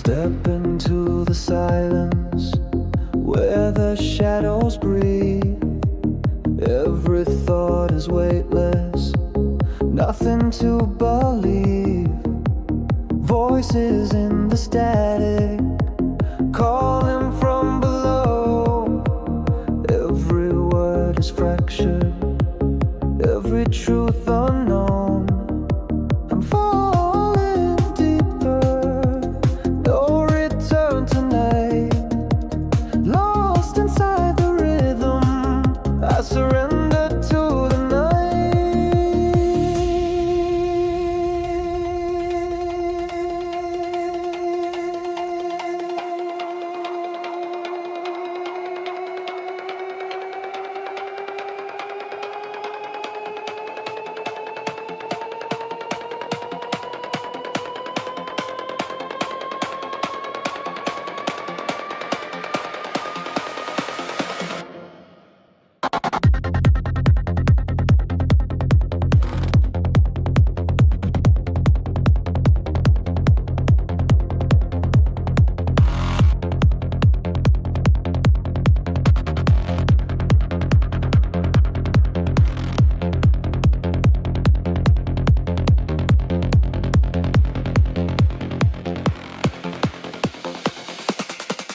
Step into the silence where the shadows breathe. Every thought is weightless, nothing to believe. Voices in the static, calling from below. Every word is fractured, every truth unknown. I'm falling deeper, no return tonight. Lost inside the rhythm, I surrender to the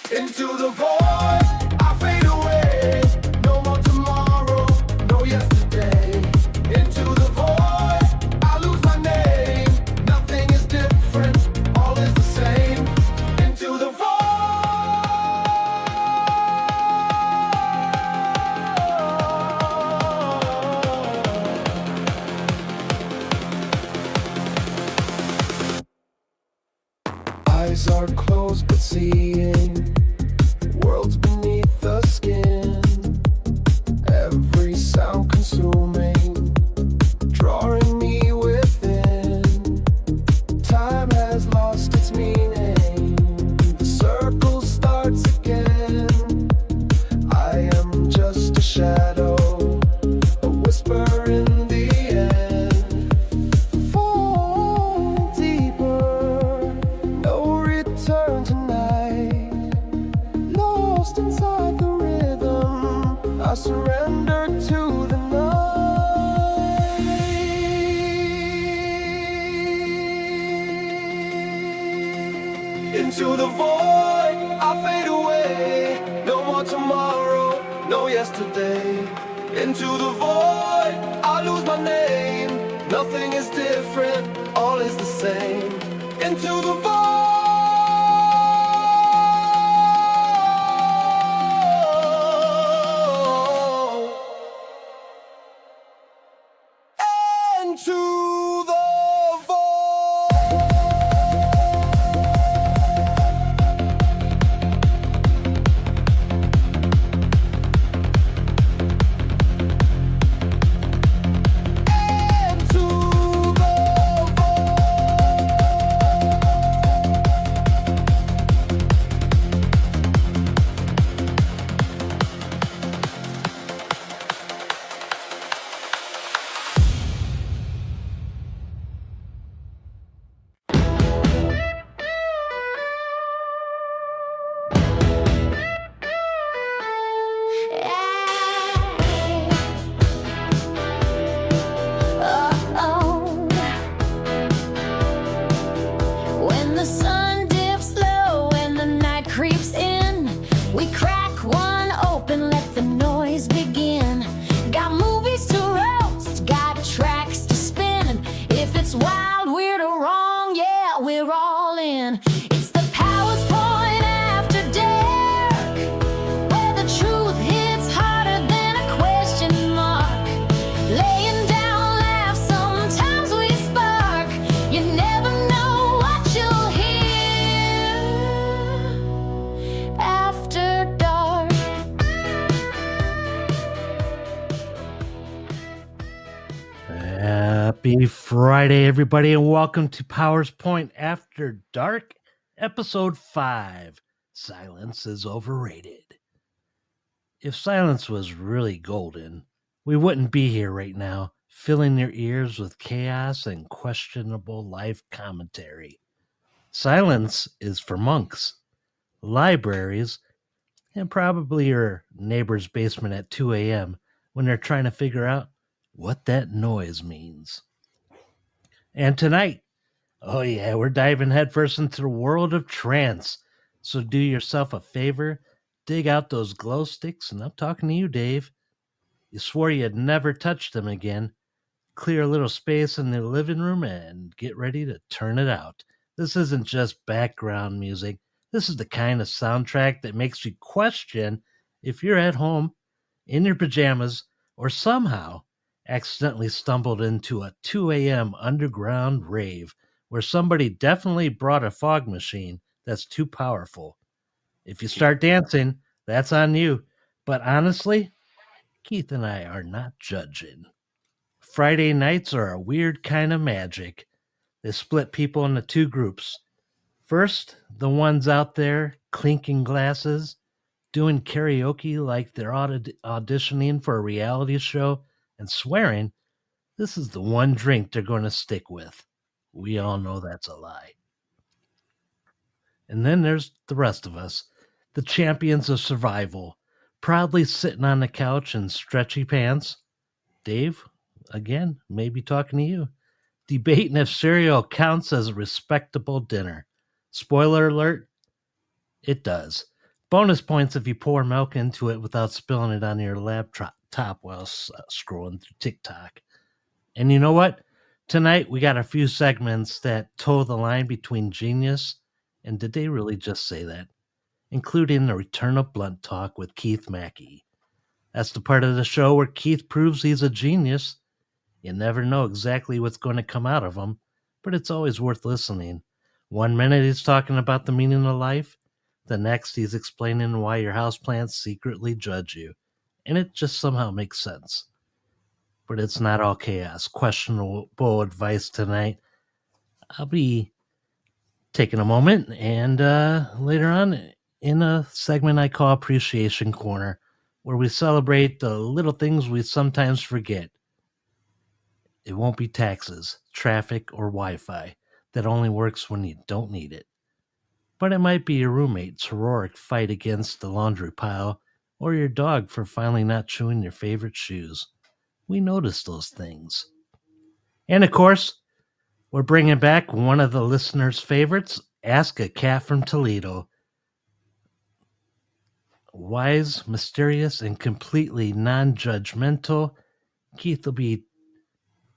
into the void, I fade away. No more tomorrow, no yesterday. Into the void, I lose my name. Nothing is different, all is the same. Into the void. Eyes are closed but seeing worlds beneath the skin. Every sound consuming, drawing me within. Time has lost its meaning, the circle starts again. I am just a shadow, a whisper in the end. Fall deeper, no return tonight. Lost inside the rhythm, I surrender to the night. Into the void, I fade away. No more tomorrow, no yesterday. Into the void, I lose my name. Nothing is different, all is the same. Into the void. Into the Happy Friday, everybody, and welcome to Powers Point After Dark, Episode 5, Silence is Overrated. If silence was really golden, we wouldn't be here right now, filling your ears with chaos and questionable life commentary. Silence is for monks, libraries, and probably your neighbor's basement at 2 a.m. when they're trying to figure out what that noise means. And tonight, oh yeah, we're diving headfirst into the world of trance. So do yourself a favor, dig out those glow sticks, and I'm talking to you, Dave. You swore you'd never touch them again. Clear a little space in the living room and get ready to turn it out. This isn't just background music. This is the kind of soundtrack that makes you question if you're at home in your pajamas or somehow accidentally stumbled into a 2 a.m. underground rave where somebody definitely brought a fog machine that's too powerful. If you start dancing, that's on you. But honestly, Keith and I are not judging. Friday nights are a weird kind of magic. They split people into two groups. First, the ones out there clinking glasses, doing karaoke like they're auditioning for a reality show, and swearing this is the one drink they're going to stick with. We all know that's a lie. And then there's the rest of us, the champions of survival, proudly sitting on the couch in stretchy pants. Dave, again, maybe talking to you, debating if cereal counts as a respectable dinner. Spoiler alert, it does. Bonus points if you pour milk into it without spilling it on your laptop while scrolling through TikTok. And you know what? Tonight we got a few segments that toe the line between genius and did they really just say that? Including the return of Blunt Talk with Keith Mackey. That's the part of the show where Keith proves he's a genius. You never know exactly what's going to come out of him, but it's always worth listening. One minute he's talking about the meaning of life, the next he's explaining why your houseplants secretly judge you. And it just somehow makes sense. But it's not all chaos. Questionable advice tonight. I'll be taking a moment and later on in a segment I call Appreciation Corner, where we celebrate the little things we sometimes forget. It won't be taxes, traffic, or Wi Fi that only works when you don't need it. But it might be your roommate's heroic fight against the laundry pile, or your dog for finally not chewing your favorite shoes. We notice those things. And of course, we're bringing back one of the listeners' favorites, Ask a Cat from Toledo. Wise, mysterious, and completely non judgmental, Keith will be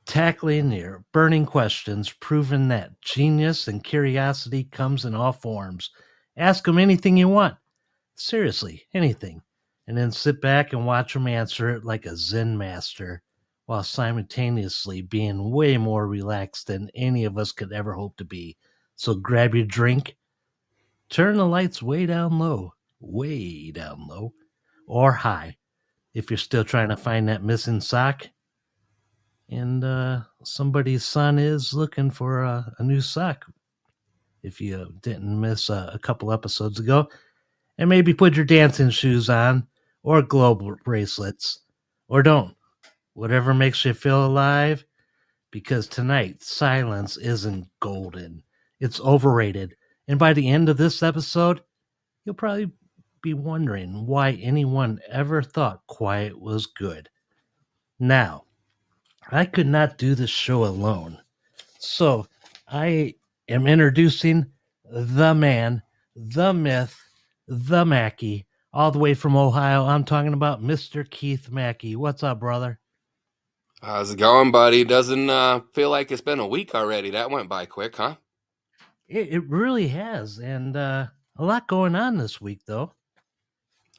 tackling your burning questions, proving that genius and curiosity comes in all forms. Ask him anything you want. Seriously, anything. And then sit back and watch him answer it like a Zen master, while simultaneously being way more relaxed than any of us could ever hope to be. So grab your drink, turn the lights way down low, or high if you're still trying to find that missing sock and somebody's son is looking for a new sock if you didn't miss a couple episodes ago, and maybe put your dancing shoes on or globe bracelets, or don't, whatever makes you feel alive, because tonight silence isn't golden, it's overrated. And by the end of this episode you'll probably be wondering why anyone ever thought quiet was good. Now, I could not do this show alone. So I am introducing the man, the myth, the Mackey, all the way from Ohio. I'm talking about Mr. Keith Mackey. What's up, brother? How's it going, buddy? Doesn't feel like it's been a week already. That went by quick, huh? It really has. And a lot going on this week, though.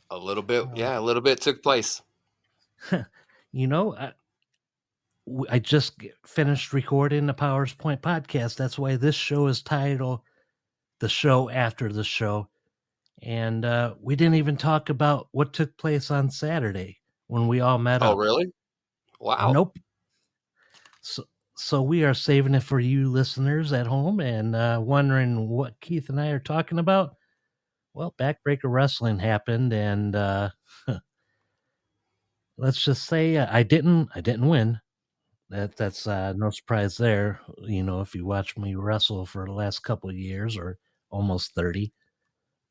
A little bit, Uh, yeah, a little bit took place. you know, I just finished recording the Powers Point podcast. That's why this show is titled The Show After the Show. And we didn't even talk about what took place on Saturday when we all met Oh, up. really? Wow. Nope. So we are saving it for you listeners at home and wondering what Keith and I are talking about. Well, Backbreaker Wrestling happened, and let's just say I didn't win. That's no surprise there. If you watch me wrestle for the last couple of years or almost 30.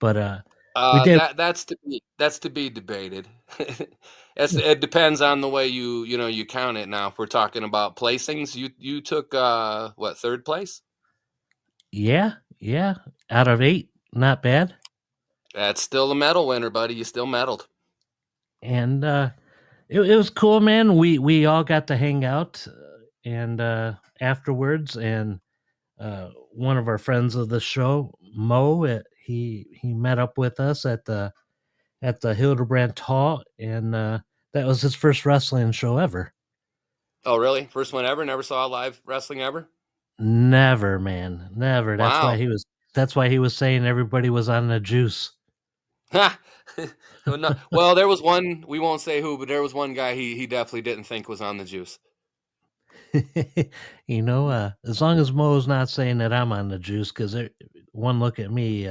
But we did. That's to be debated. It depends on the way you count it. Now, if we're talking about placings, you took what, third place? Yeah, yeah. Out of 8, not bad. That's still a medal winner, buddy. You still medaled. And it was cool, man. We all got to hang out and afterwards, and one of our friends of the show, Mo, he met up with us at the Hildebrand Hall, and that was his first wrestling show ever. Oh, really? First one ever? Never saw live wrestling ever? Never, man, never. That's why Wow. he was. That's why he was saying everybody was on the juice. Ha! No, well, there was one, we won't say who, but there was one guy he definitely didn't think was on the juice. As long as Mo's not saying that I'm on the juice, because one look at me,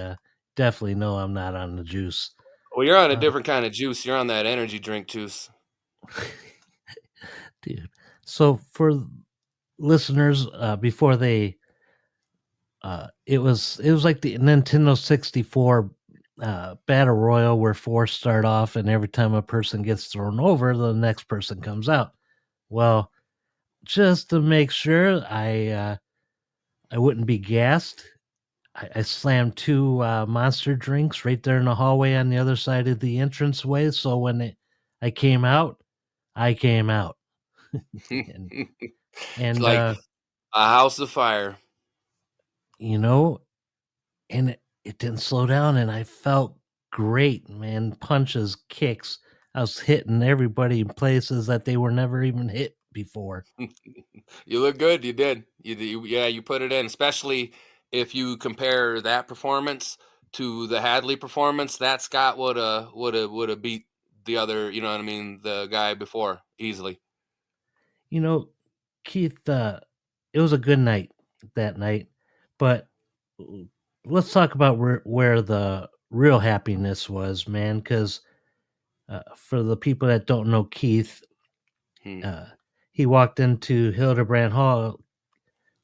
definitely know I'm not on the juice. Well, you're on a Uh, different kind of juice. You're on that energy drink juice. dude. So for listeners, before they, it was like the Nintendo 64 battle royal where 4 start off, and every time a person gets thrown over, the next person comes out. Well, just to make sure I wouldn't be gassed, I slammed 2 monster drinks right there in the hallway on the other side of the entranceway. So when I came out, I came out, and It's and like a house of fire. you know, and it didn't slow down, and I felt great, man. Punches, kicks. I was hitting everybody in places that they were never even hit before. You look good. You did. Yeah, you put it in, especially if you compare that performance to the Hadley performance. That Scott would have beat the other. You know what I mean? The guy before easily. You know, Keith, it was a good night that night, but l- let's talk about where the real happiness was, man. Because for the people that don't know Keith, Hmm. uh, he walked into Hildebrand Hall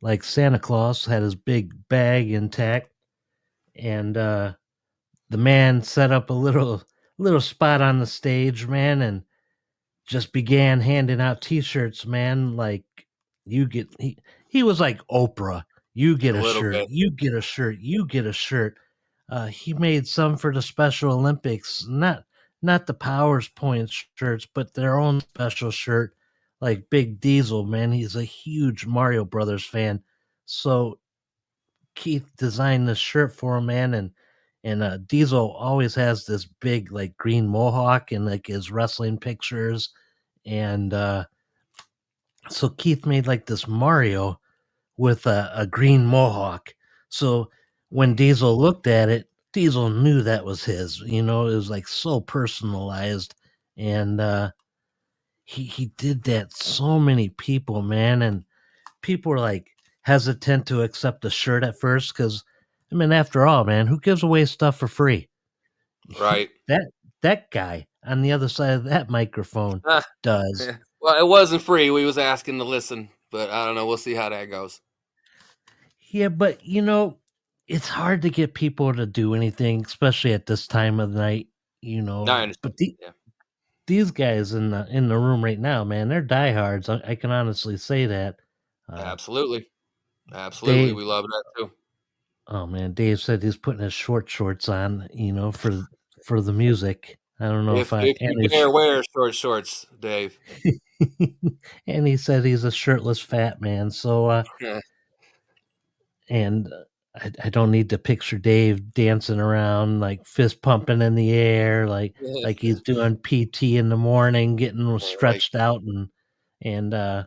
like Santa Claus, had his big bag intact, and the man set up a little spot on the stage, man, and just began handing out T-shirts, man. Like you get he was like Oprah. You get A a little shirt. bit. You get a shirt. You get a shirt. He made some for the Special Olympics, not the Powers Point shirts, but their own special shirt. Like Big Diesel, man, he's a huge Mario Brothers fan. So Keith designed this shirt for him, man, and Diesel always has this big like green mohawk in like his wrestling pictures, and so Keith made like this Mario with a green mohawk. So when Diesel looked at it, Diesel knew that was his. It was like so personalized, and he did that so many people, man, and people were like hesitant to accept the shirt at first because, I mean, after all, man, who gives away stuff for free? Right. That guy on the other side of that microphone Ah, does. yeah. Well, it wasn't free. We was asking to listen, but I don't know. We'll see how that goes. Yeah, but it's hard to get people to do anything, especially at this time of the night. I understand. But Yeah, these guys in the room right now, man, they're diehards. I can honestly say that. Uh, absolutely, absolutely. Dave, We love that too. oh man, Dave said he's putting his short shorts on, for the music. I don't know if I If you dare wear short shorts, Dave. and he said he's a shirtless fat man. So and I don't need to picture Dave dancing around like fist pumping in the air, like he's doing PT in the morning, getting like stretched out, and oh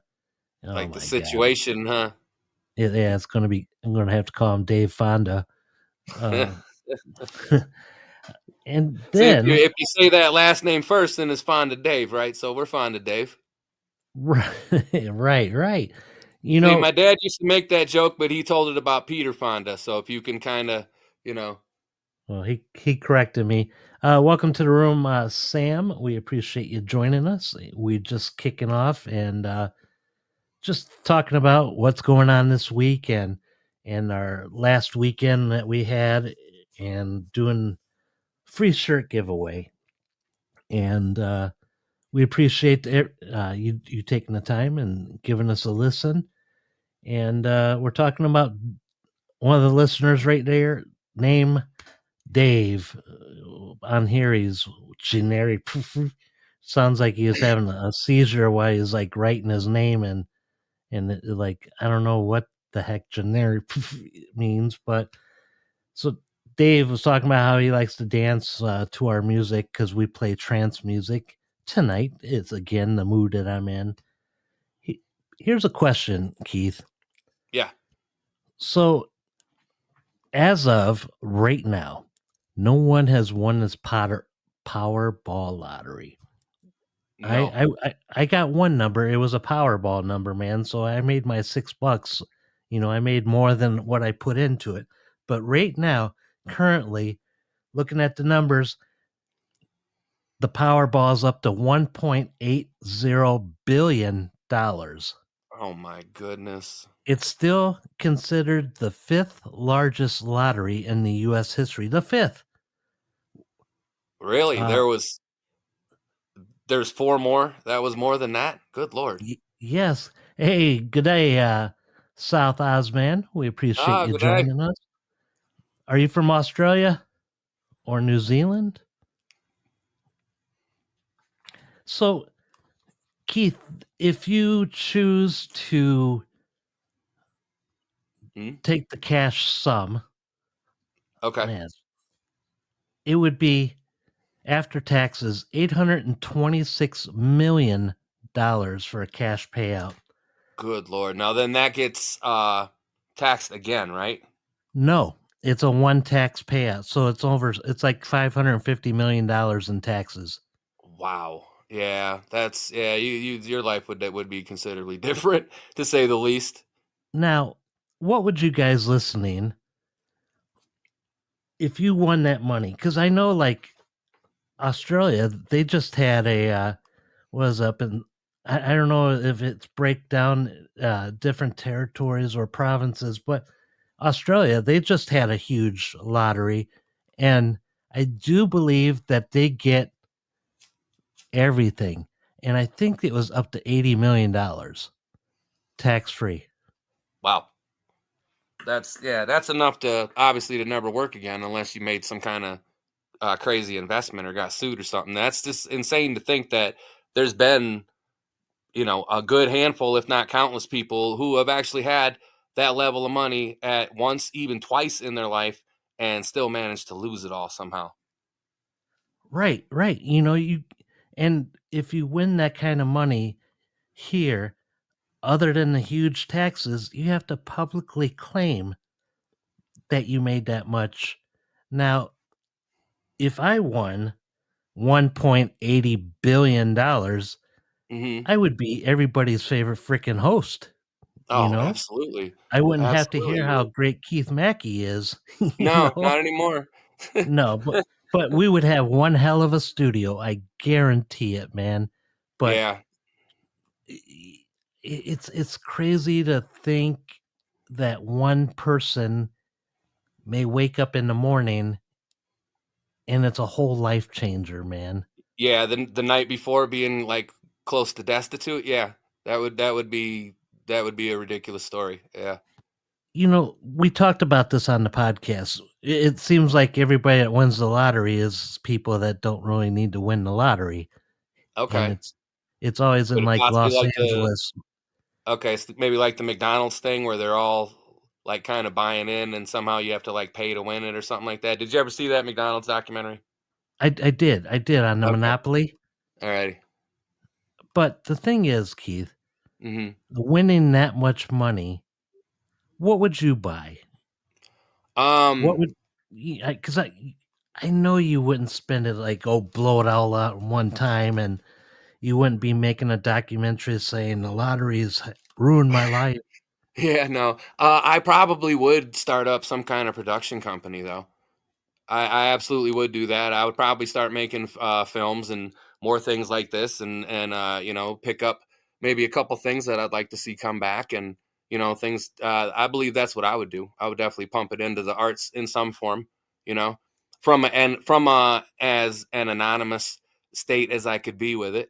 like the my god, situation, huh? yeah, it's gonna be. I'm gonna have to call him Dave Fonda. Uh, and See, then if you say that last name first, then it's fond of Dave, right? So we're fond of Dave. right, right, right. You See, my know, dad used to make that joke, but he told it about Peter Fonda. So if you can kind of, you know, well, he corrected me. Welcome to the room, Sam. We appreciate you joining us. We're just kicking off, and just talking about what's going on this week and our last weekend that we had, and doing free shirt giveaway. And we appreciate you taking the time and giving us a listen. And we're talking about one of the listeners right there, name Dave. On here, he's generic. Sounds like he was having a seizure while he's like writing his name, and like I don't know what the heck generic means, but so Dave was talking about how he likes to dance to our music because we play trance music. Tonight is again the mood that I'm in. He, Here's a question, Keith. Yeah. So as of right now, no one has won this Powerball lottery. No. I got one number. It was a Powerball number, man. So I made my $6. I made more than what I put into it. But right now, currently, looking at the numbers, the Powerball's up to $1.80 billion. Oh my goodness. It's still considered the fifth largest lottery in the U.S. history. The fifth. Really? Uh, There's four more. That was more than that. Good Lord. yes. Hey, good day, South Ozman. We appreciate Ah, you good day. joining us. Are you from Australia or New Zealand? So, Keith, if you choose to Hmm? take the cash sum, Okay. man, it would be after taxes $826 million for a cash payout. Good Lord. Now then that gets taxed again, right? No, it's a one tax payout. So it's like $550 million in taxes. Wow. Yeah, that's your life would be considerably different to say the least. Now, what would you guys listening if you won that money? Because I know, like Australia, they just had a was up in I don't know if it's break down different territories or provinces, but Australia, they just had a huge lottery, and I do believe that they get everything, and I think it was up to $80 million tax free. Wow. That's enough to obviously to never work again unless you made some kind of crazy investment or got sued or something. That's just insane to think that there's been, a good handful, if not countless people who have actually had that level of money at once, even twice in their life and still managed to lose it all somehow. Right, right. And if you win that kind of money here, other than the huge taxes, you have to publicly claim that you made that much. Now, if I won $1.80 billion, Hmm. I would be everybody's favorite freaking host, you Oh, know? absolutely. I wouldn't have to Absolutely hear you how would. great Keith Mackey is, you No, know? not anymore. No, but we would have one hell of a studio, I guarantee it, man. But Yeah. it's crazy to think that one person may wake up in the morning and it's a whole life changer, man. Yeah, the night before being like close to destitute. Yeah. That would be a ridiculous story. Yeah. We talked about this on the podcast. It seems like everybody that wins the lottery is people that don't really need to win the lottery, and Okay. it's always in Could it like possibly Los like the Angeles. Okay, so maybe like the McDonald's thing where they're all like kind of buying in and somehow you have to like pay to win it or something like that. Did you ever see that McDonald's documentary? I did on the Okay. Monopoly. All righty. But the thing is, Keith, Mhm. winning that much money, what would you buy? What Um, would because I know you wouldn't spend it like, oh, blow it all out in one time, and you wouldn't be making a documentary saying the lottery's ruined my life. yeah, no. I probably would start up some kind of production company though. I absolutely would do that. I would probably start making films and more things like this and pick up maybe a couple things that I'd like to see come back, and things. I believe that's what I would do. I would definitely pump it into the arts in some form. You know, from as an anonymous state as I could be with it.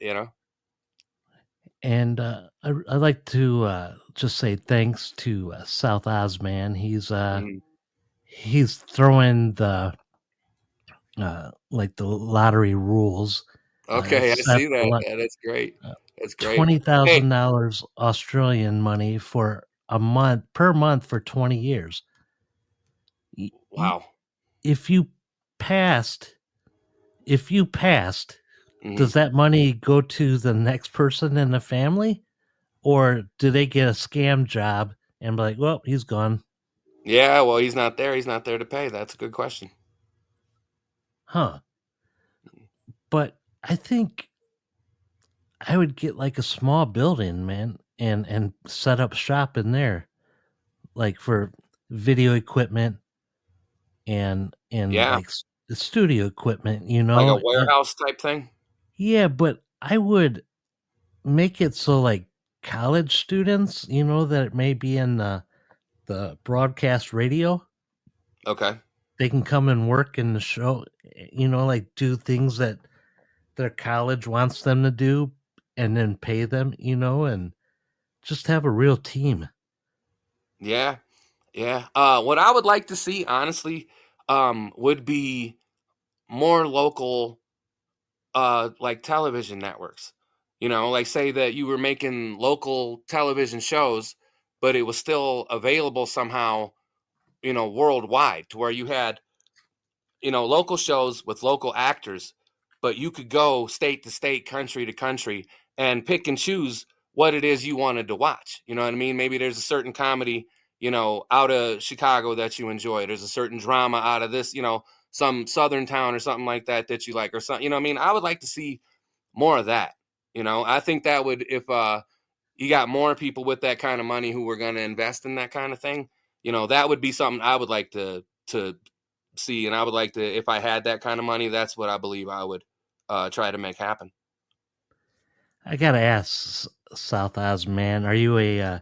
And I'd like to just say thanks to South Ozman. Mhm. He's throwing the like the lottery rules. Okay, I It's set see for that. like Yeah, that's great. uh, That's great. Hey, $20,000 Australian money for a month per month for 20 years. Y- y- wow. If you passed, if you passed, Hmm. does that money go to the next person in the family, or do they get a scam job and be like, well, he's gone? Yeah, well, he's not there. He's not there to pay. That's a good question. Huh. But I think I would get like a small building, man, and set up shop in there, like for video equipment and Yeah, like studio equipment, like a warehouse type thing. yeah, but I would make it so like college students, that may be in the broadcast radio, Okay. they can come and work in the show, like do things that their college wants them to do and then pay them, and just have a real team. Yeah, yeah. What I would like to see, honestly, would be more local, like television networks. Like say that you were making local television shows, but it was still available somehow, worldwide, to where you had local shows with local actors, but you could go state to state, country to country, and pick and choose what it is you wanted to watch. You know what I mean? Maybe there's a certain comedy, out of Chicago that you enjoy. There's a certain drama out of this, some southern town or something like that you like, or something. You know what I mean? I would like to see more of that. I think that would, if you got more people with that kind of money who were going to invest in that kind of thing, that would be something I would like to see, and I would like to, if I had that kind of money, that's what I believe I would try to make happen. I gotta ask, South Oz man, are you a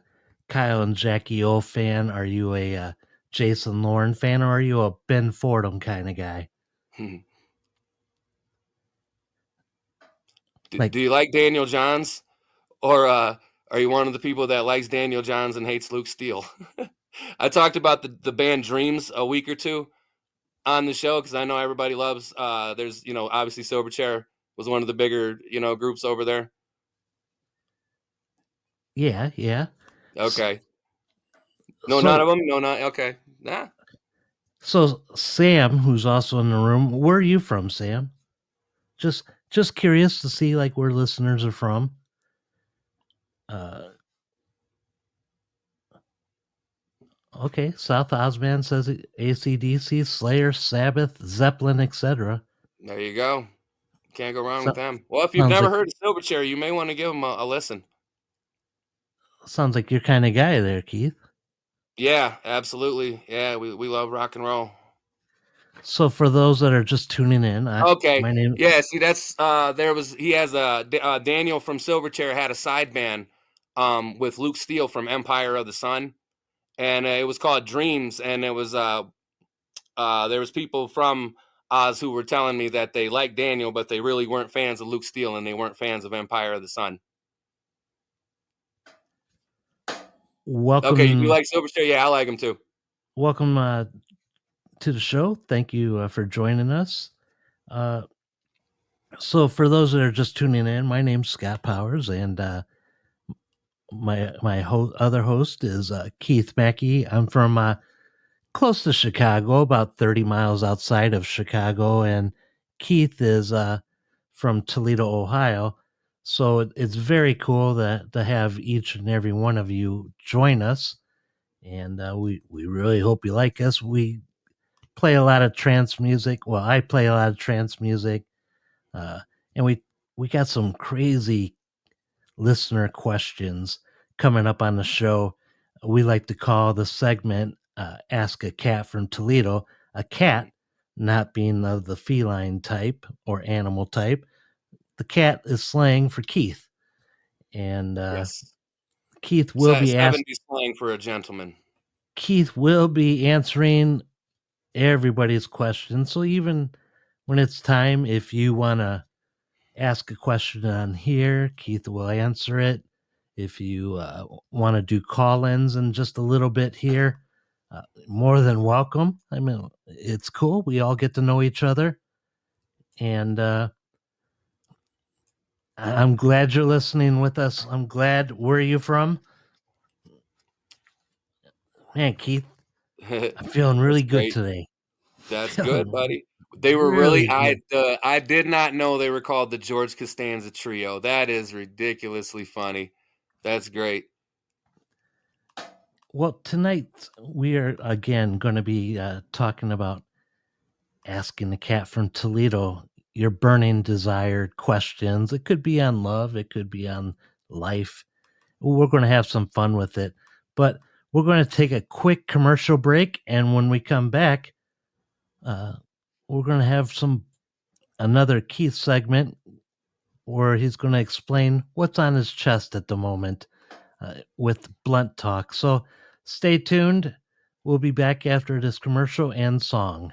Kyle and Jackie O fan? Are you a Jason Lauren fan, or are you a Ben Fordham kind of guy? Do Like, you like Daniel Johns, or are you one of the people that likes Daniel Johns and hates Luke Steele? I talked about the band Dreams a week or two on the show because I know everybody loves. There's obviously Silverchair was one of the bigger groups over there. yeah, yeah. S- Okay, no, none of So, them. No, not okay. Nah. so Sam, who's also in the room, where are you from, Sam? Just curious to see like where listeners are from. Uh, okay, South Ozman says ACDC, Slayer, Sabbath, Zeppelin, etc. There you go. Can't go wrong with So, them. Well, if you've sounds never like heard of Silverchair, you may want to give them a listen. sounds like your kind of guy there, Keith. Yeah, absolutely. Yeah, we love rock and roll. So for those that are just tuning in, Okay. my name. Yeah, see that's he has Daniel from Silverchair had a side band with Luke Steele from Empire of the Sun, and it was called Dreams, and it was there was people from Oz who were telling me that they liked Daniel, but they really weren't fans of Luke Steele and they weren't fans of Empire of the Sun. Okay, you Welcome, like Silverchair? Yeah, I like him too. welcome to the show. Thank you for joining us. Uh, so for those that are just tuning in, my name's Scott Powers, and my other host is Keith Mackey. I'm from close to Chicago, about 30 miles outside of Chicago, and Keith is from Toledo, Ohio. So it's very cool to have each and every one of you join us, and we really hope you like us. We play a lot of trance music. Well, I play a lot of trance music, uh, and we got some crazy listener questions coming up on the show. We like to call the segment Ask a Cat from Toledo. A cat, not being of the feline type or animal type, the cat is slang for Keith. And Yes. Keith will be 70s slang for a gentleman. Keith will be answering everybody's questions. So even when it's time, if you want to ask a question on here, Keith will answer it. If you want to do call-ins in just a little bit here, more than welcome. I mean, it's cool. We all get to know each other. And I'm glad you're listening with us. I'm glad. Where are you from? Man, Keith, I'm feeling really That's good great. today. That's good, Feeling buddy. They were really really good. I did not know they were called the George Costanza Trio. That is ridiculously funny. That's great. Well, tonight we are again going to be talking about asking the cat from Toledo your burning desired questions. It could be on love, it could be on life. We're going to have some fun with it. But we're going to take a quick commercial break, and when we come back, we're going to have another Keith segment where he's going to explain what's on his chest at the moment with blunt talk. So stay tuned. We'll be back after this commercial and song.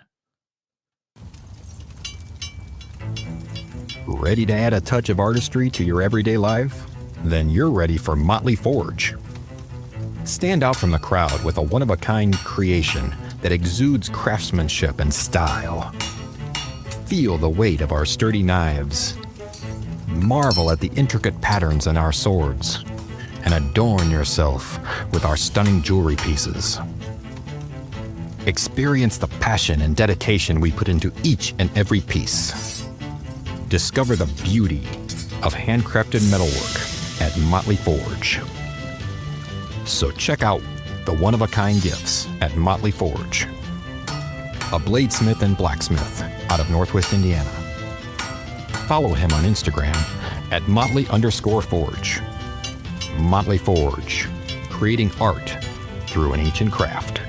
Ready to add a touch of artistry to your everyday life? Then you're ready for Motley Forge. Stand out from the crowd with a one-of-a-kind creation that exudes craftsmanship and style. Feel the weight of our sturdy knives. Marvel at the intricate patterns in our swords. And adorn yourself with our stunning jewelry pieces. Experience the passion and dedication we put into each and every piece. Discover the beauty of handcrafted metalwork at Motley Forge. So check out the one-of-a-kind gifts at Motley Forge, a bladesmith and blacksmith out of Northwest Indiana. Follow him on Instagram at Motley_Forge. Motley Forge, creating art through an ancient craft.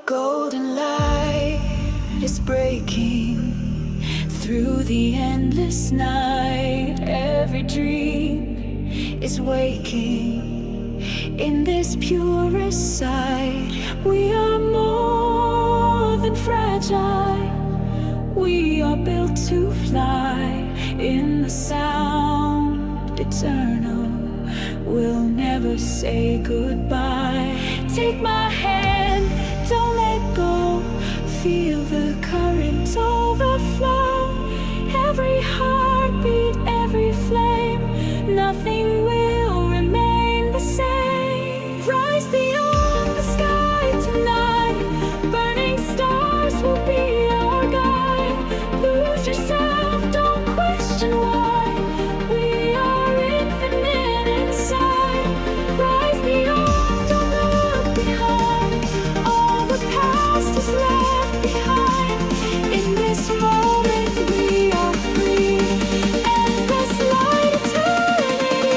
Golden light is breaking through the endless night. Every dream is waking in this purest sight. We are more than fragile. We are built to fly in the sound eternal. We'll never say goodbye. Take my hand, don't let go. Feel the current overflow. Every heartbeat, every flame, nothing will remain the same. Rise beyond the sky tonight. Burning stars will be our guide. Lose yourself, don't question why. We are infinite inside. Rise beyond, don't look behind. All the past is left behind. In this moment we are free. Endless light eternity.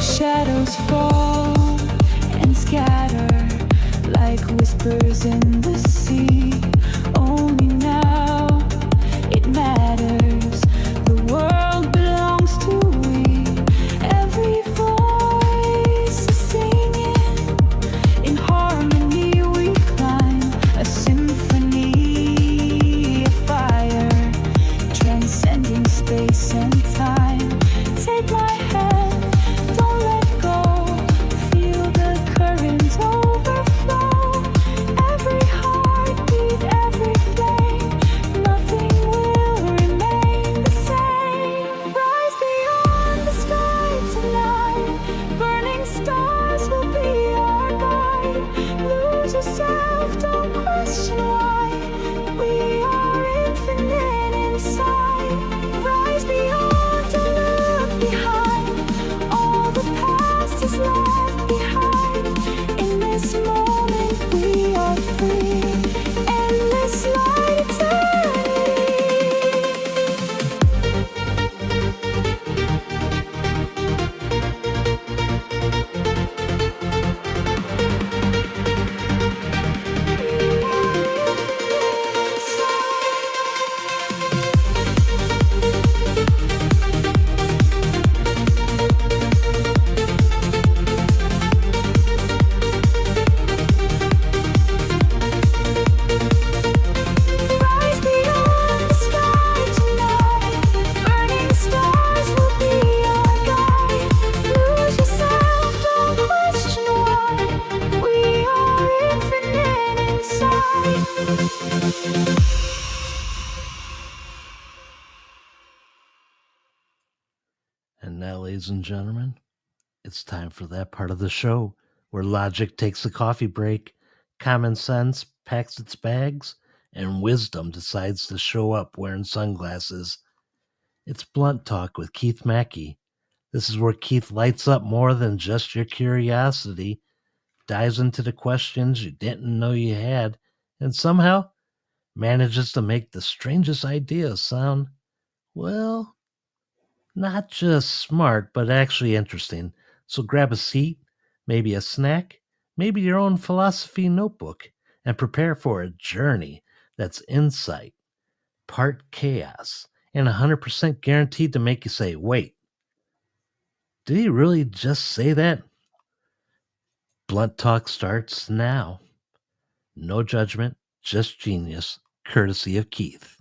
Shadows fall and scatter like whispers in the sea. Only now it matters. The world belongs to we. Every voice is singing. In harmony we climb a symphony of fire, transcending space and time. Take my hand, don't let go. Feel the current overflow. Every heartbeat, And now, ladies and gentlemen, it's time for that part of the show where logic takes a coffee break, common sense packs its bags, and wisdom decides to show up wearing sunglasses. It's Blunt Talk with Keith Mackey. This is where Keith lights up more than just your curiosity, dives into the questions you didn't know you had, and somehow manages to make the strangest ideas sound, well, not just smart, but actually interesting. So grab a seat, maybe a snack, maybe your own philosophy notebook, and prepare for a journey that's insight, part chaos, and 100% guaranteed to make you say, wait, did he really just say that? Blunt Talk starts now. No judgment, just genius, courtesy of Keith.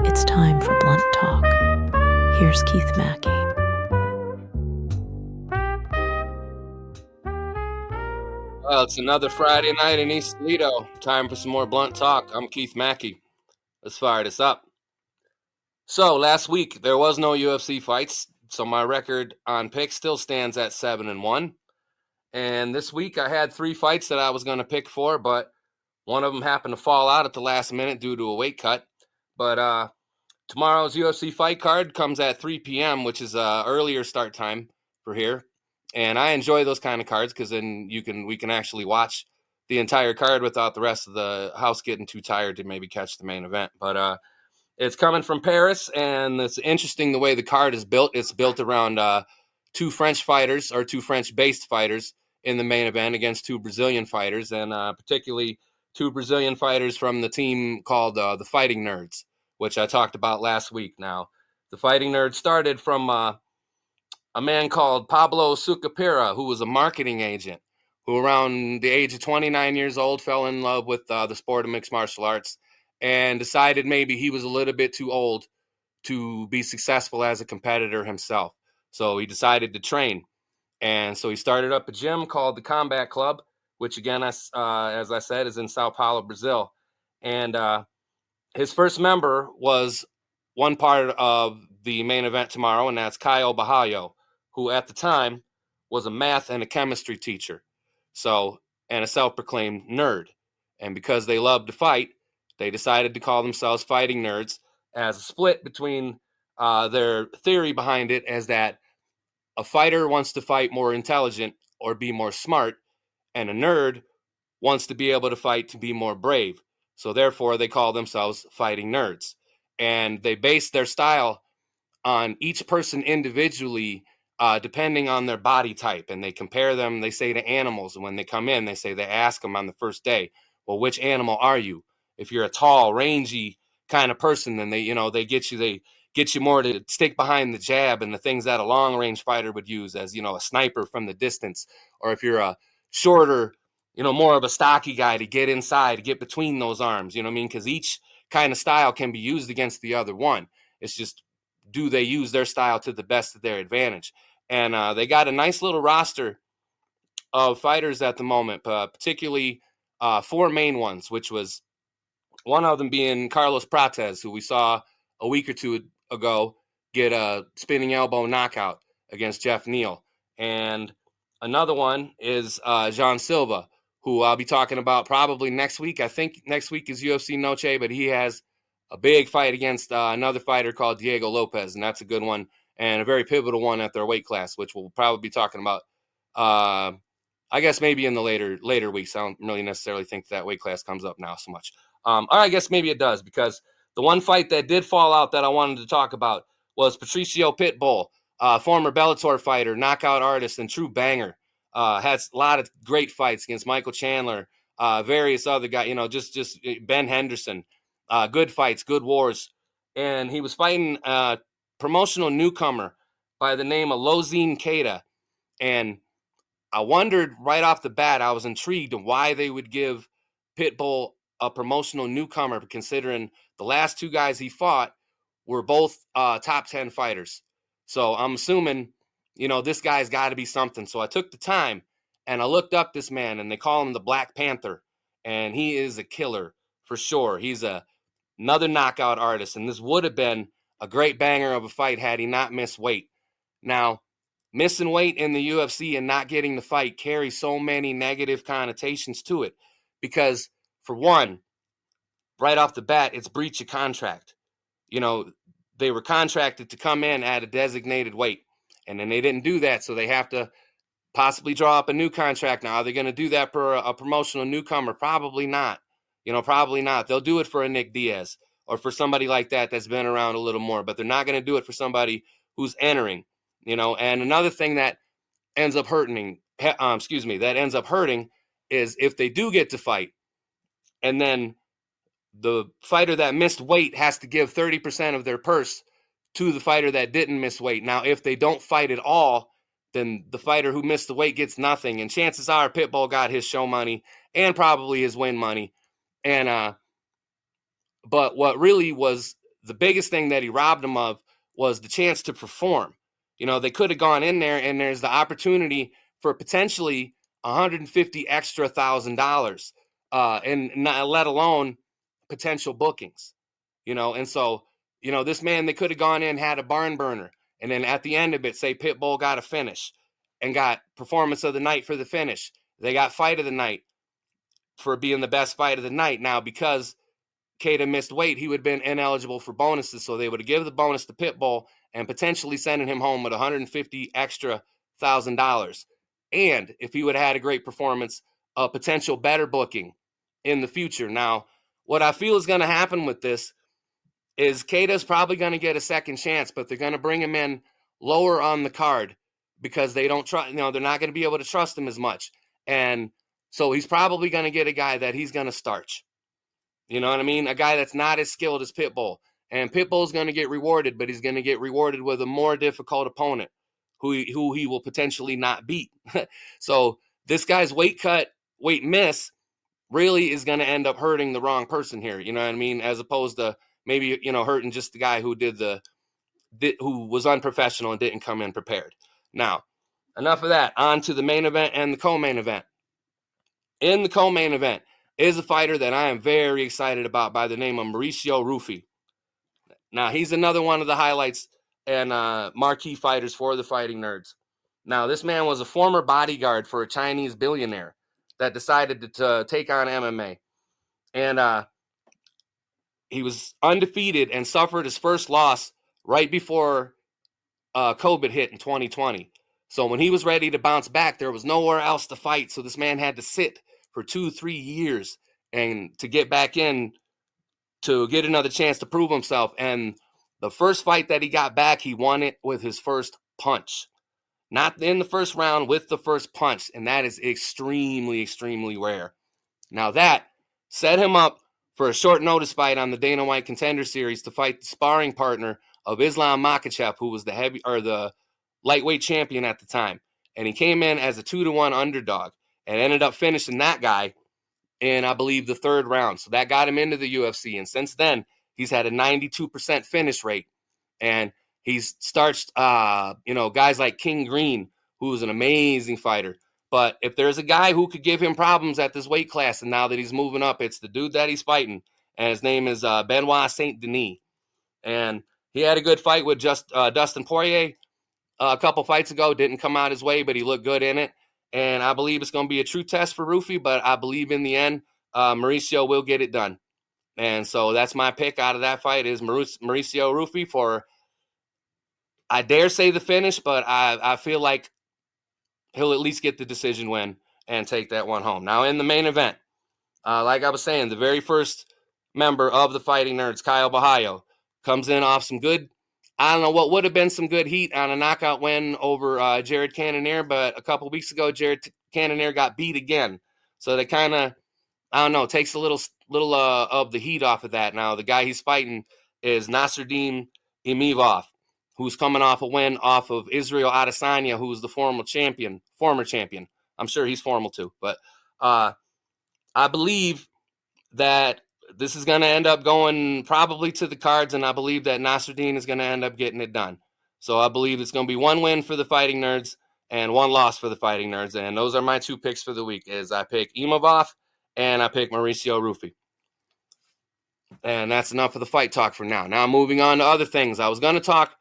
It's time for Blunt Talk. Here's Keith Mackey. Well, it's another Friday night in East Toledo. Time for some more Blunt Talk. I'm Keith Mackey. Let's fire this up. So last week there was no UFC fights, so my record on picks still stands at 7-1. And this week I had 3 fights that I was going to pick for, but one of them happened to fall out at the last minute due to a weight cut. But tomorrow's UFC fight card comes at 3 p.m., which is earlier start time for here. And I enjoy those kind of cards because then we can actually watch the entire card without the rest of the house getting too tired to maybe catch the main event. But it's coming from Paris, and it's interesting the way the card is built. It's built around 2 French fighters, or 2 French-based fighters in the main event against 2 Brazilian fighters, and particularly 2 Brazilian fighters from the team called the Fighting Nerds, which I talked about last week. Now, the Fighting Nerds started from a man called Pablo Sucapira, who was a marketing agent, who around the age of 29 years old fell in love with the sport of mixed martial arts and decided maybe he was a little bit too old to be successful as a competitor himself. So he decided to train. And so he started up a gym called the Combat Club, which again, as I said, is in Sao Paulo, Brazil. And his first member was one part of the main event tomorrow, and that's Caio Bahayo, who at the time was a math and a chemistry teacher, and a self-proclaimed nerd. And because they loved to fight, they decided to call themselves Fighting Nerds, as a split between their theory behind it as that a fighter wants to fight more intelligent or be more smart, and a nerd wants to be able to fight to be more brave. So therefore, they call themselves Fighting Nerds. And they base their style on each person individually, depending on their body type. And they compare them, they say, to animals. And when they come in, they ask them on the first day, well, which animal are you? If you're a tall, rangy kind of person, then they get you more to stick behind the jab and the things that a long range fighter would use as, a sniper from the distance. Or if you're a shorter, more of a stocky guy, to get inside, to get between those arms, because each kind of style can be used against the other one. It's just, do they use their style to the best of their advantage? And they got a nice little roster of fighters at the moment, particularly 4 main ones, which was one of them being Carlos Prates, who we saw a week or 2 ago get a spinning elbow knockout against Jeff Neal. And another one is Jean Silva, who I'll be talking about probably next week. I think next week is UFC Noche, but he has a big fight against another fighter called Diego Lopez, and that's a good one and a very pivotal one at their weight class, which we'll probably be talking about, I guess maybe in the later weeks. I don't really necessarily think that weight class comes up now so much. Or I guess maybe it does, because the one fight that did fall out that I wanted to talk about was Patricio Pitbull, former Bellator fighter, knockout artist, and true banger. Has a lot of great fights against Michael Chandler, various other guys, just Ben Henderson. good fights, good wars. And he was fighting a promotional newcomer by the name of Lozine Keita. And I wondered right off the bat, I was intrigued on why they would give Pitbull a promotional newcomer, considering the last two guys he fought were both top 10 fighters. So I'm assuming, this guy's got to be something. So I took the time and I looked up this man, and they call him the Black Panther. And he is a killer for sure. He's another knockout artist. And this would have been a great banger of a fight had he not missed weight. Now, missing weight in the UFC and not getting the fight carries so many negative connotations to it because, for one, right off the bat, it's breach of contract. They were contracted to come in at a designated weight, and then they didn't do that, so they have to possibly draw up a new contract. Now, are they going to do that for a promotional newcomer? Probably not. Probably not. They'll do it for a Nick Diaz or for somebody like that that's been around a little more, but they're not going to do it for somebody who's entering. And another thing that ends up hurting is if they do get to fight, and then the fighter that missed weight has to give 30% of their purse to the fighter that didn't miss weight. Now, if they don't fight at all, then the fighter who missed the weight gets nothing. And chances are Pitbull got his show money and probably his win money. And but what really was the biggest thing that he robbed him of was the chance to perform. They could have gone in there, and there's the opportunity for potentially $150 extra $1,000, and not let alone potential bookings. And so, this man, they could have gone in, had a barn burner, and then at the end of it, say Pitbull got a finish and got performance of the night for the finish. They got fight of the night for being the best fight of the night. Now, because Keita missed weight, he would have been ineligible for bonuses, so they would have given the bonus to Pitbull and potentially sending him home with $150 extra $1,000. And if he would have had a great performance, a potential better booking in the future. Now, what I feel is going to happen with this is Keita's probably going to get a second chance, but they're going to bring him in lower on the card because they don't trust, they're not going to be able to trust him as much. And so he's probably going to get a guy that he's going to starch. You know what I mean? A guy that's not as skilled as Pitbull. And Pitbull's going to get rewarded, but he's going to get rewarded with a more difficult opponent who he will potentially not beat. So this guy's weight miss really is going to end up hurting the wrong person here. You know what I mean? As opposed to maybe, hurting just the guy who who was unprofessional and didn't come in prepared. Now, enough of that. On to the main event and the co-main event. In the co-main event is a fighter that I am very excited about by the name of Mauricio Rufy. Now, he's another one of the highlights and marquee fighters for the Fighting Nerds. Now, this man was a former bodyguard for a Chinese billionaire that decided to take on MMA. And he was undefeated and suffered his first loss right before COVID hit in 2020. So when he was ready to bounce back, there was nowhere else to fight. So this man had to sit for 2-3 years and to get back in to get another chance to prove himself. And the first fight that he got back, he won it with his first punch. Not in the first round, with the first punch. And that is extremely, extremely rare. Now that set him up for a short notice fight on the Dana White Contender Series to fight the sparring partner of Islam Makhachev, who was the lightweight champion at the time. And he came in as a 2-1 underdog and ended up finishing that guy in, I believe, the third round. So that got him into the UFC. And since then, he's had a 92% finish rate. And he's starched, guys like King Green, who's an amazing fighter. But if there's a guy who could give him problems at this weight class, and now that he's moving up, it's the dude that he's fighting. And his name is Benoit Saint Denis. And he had a good fight with Dustin Poirier a couple fights ago. Didn't come out his way, but he looked good in it. And I believe it's going to be a true test for Rufy, but I believe in the end, Mauricio will get it done. And so that's my pick out of that fight is Mauricio Rufy for, I dare say, the finish, but I feel like he'll at least get the decision win and take that one home. Now, in the main event, like I was saying, the very first member of the Fighting Nerds, Kyle Bahayo, comes in off some good, I don't know what would have been some good heat on a knockout win over Jared Cannonier, but a couple weeks ago, Jared Cannonier got beat again. So they kind of, I don't know, takes a little of the heat off of that. Now the guy he's fighting is Nasruddin Imavov, who's coming off a win off of Israel Adesanya, who's the former champion. I'm sure he's formal too, but I believe that this is going to end up going probably to the cards, and I believe that Nasruddin is going to end up getting it done. So I believe it's going to be one win for the Fighting Nerds and one loss for the Fighting Nerds, and those are my two picks for the week. Is I pick Imavov and I pick Mauricio Rufy. And that's enough of the fight talk for now. Now moving on to other things. I was going to talk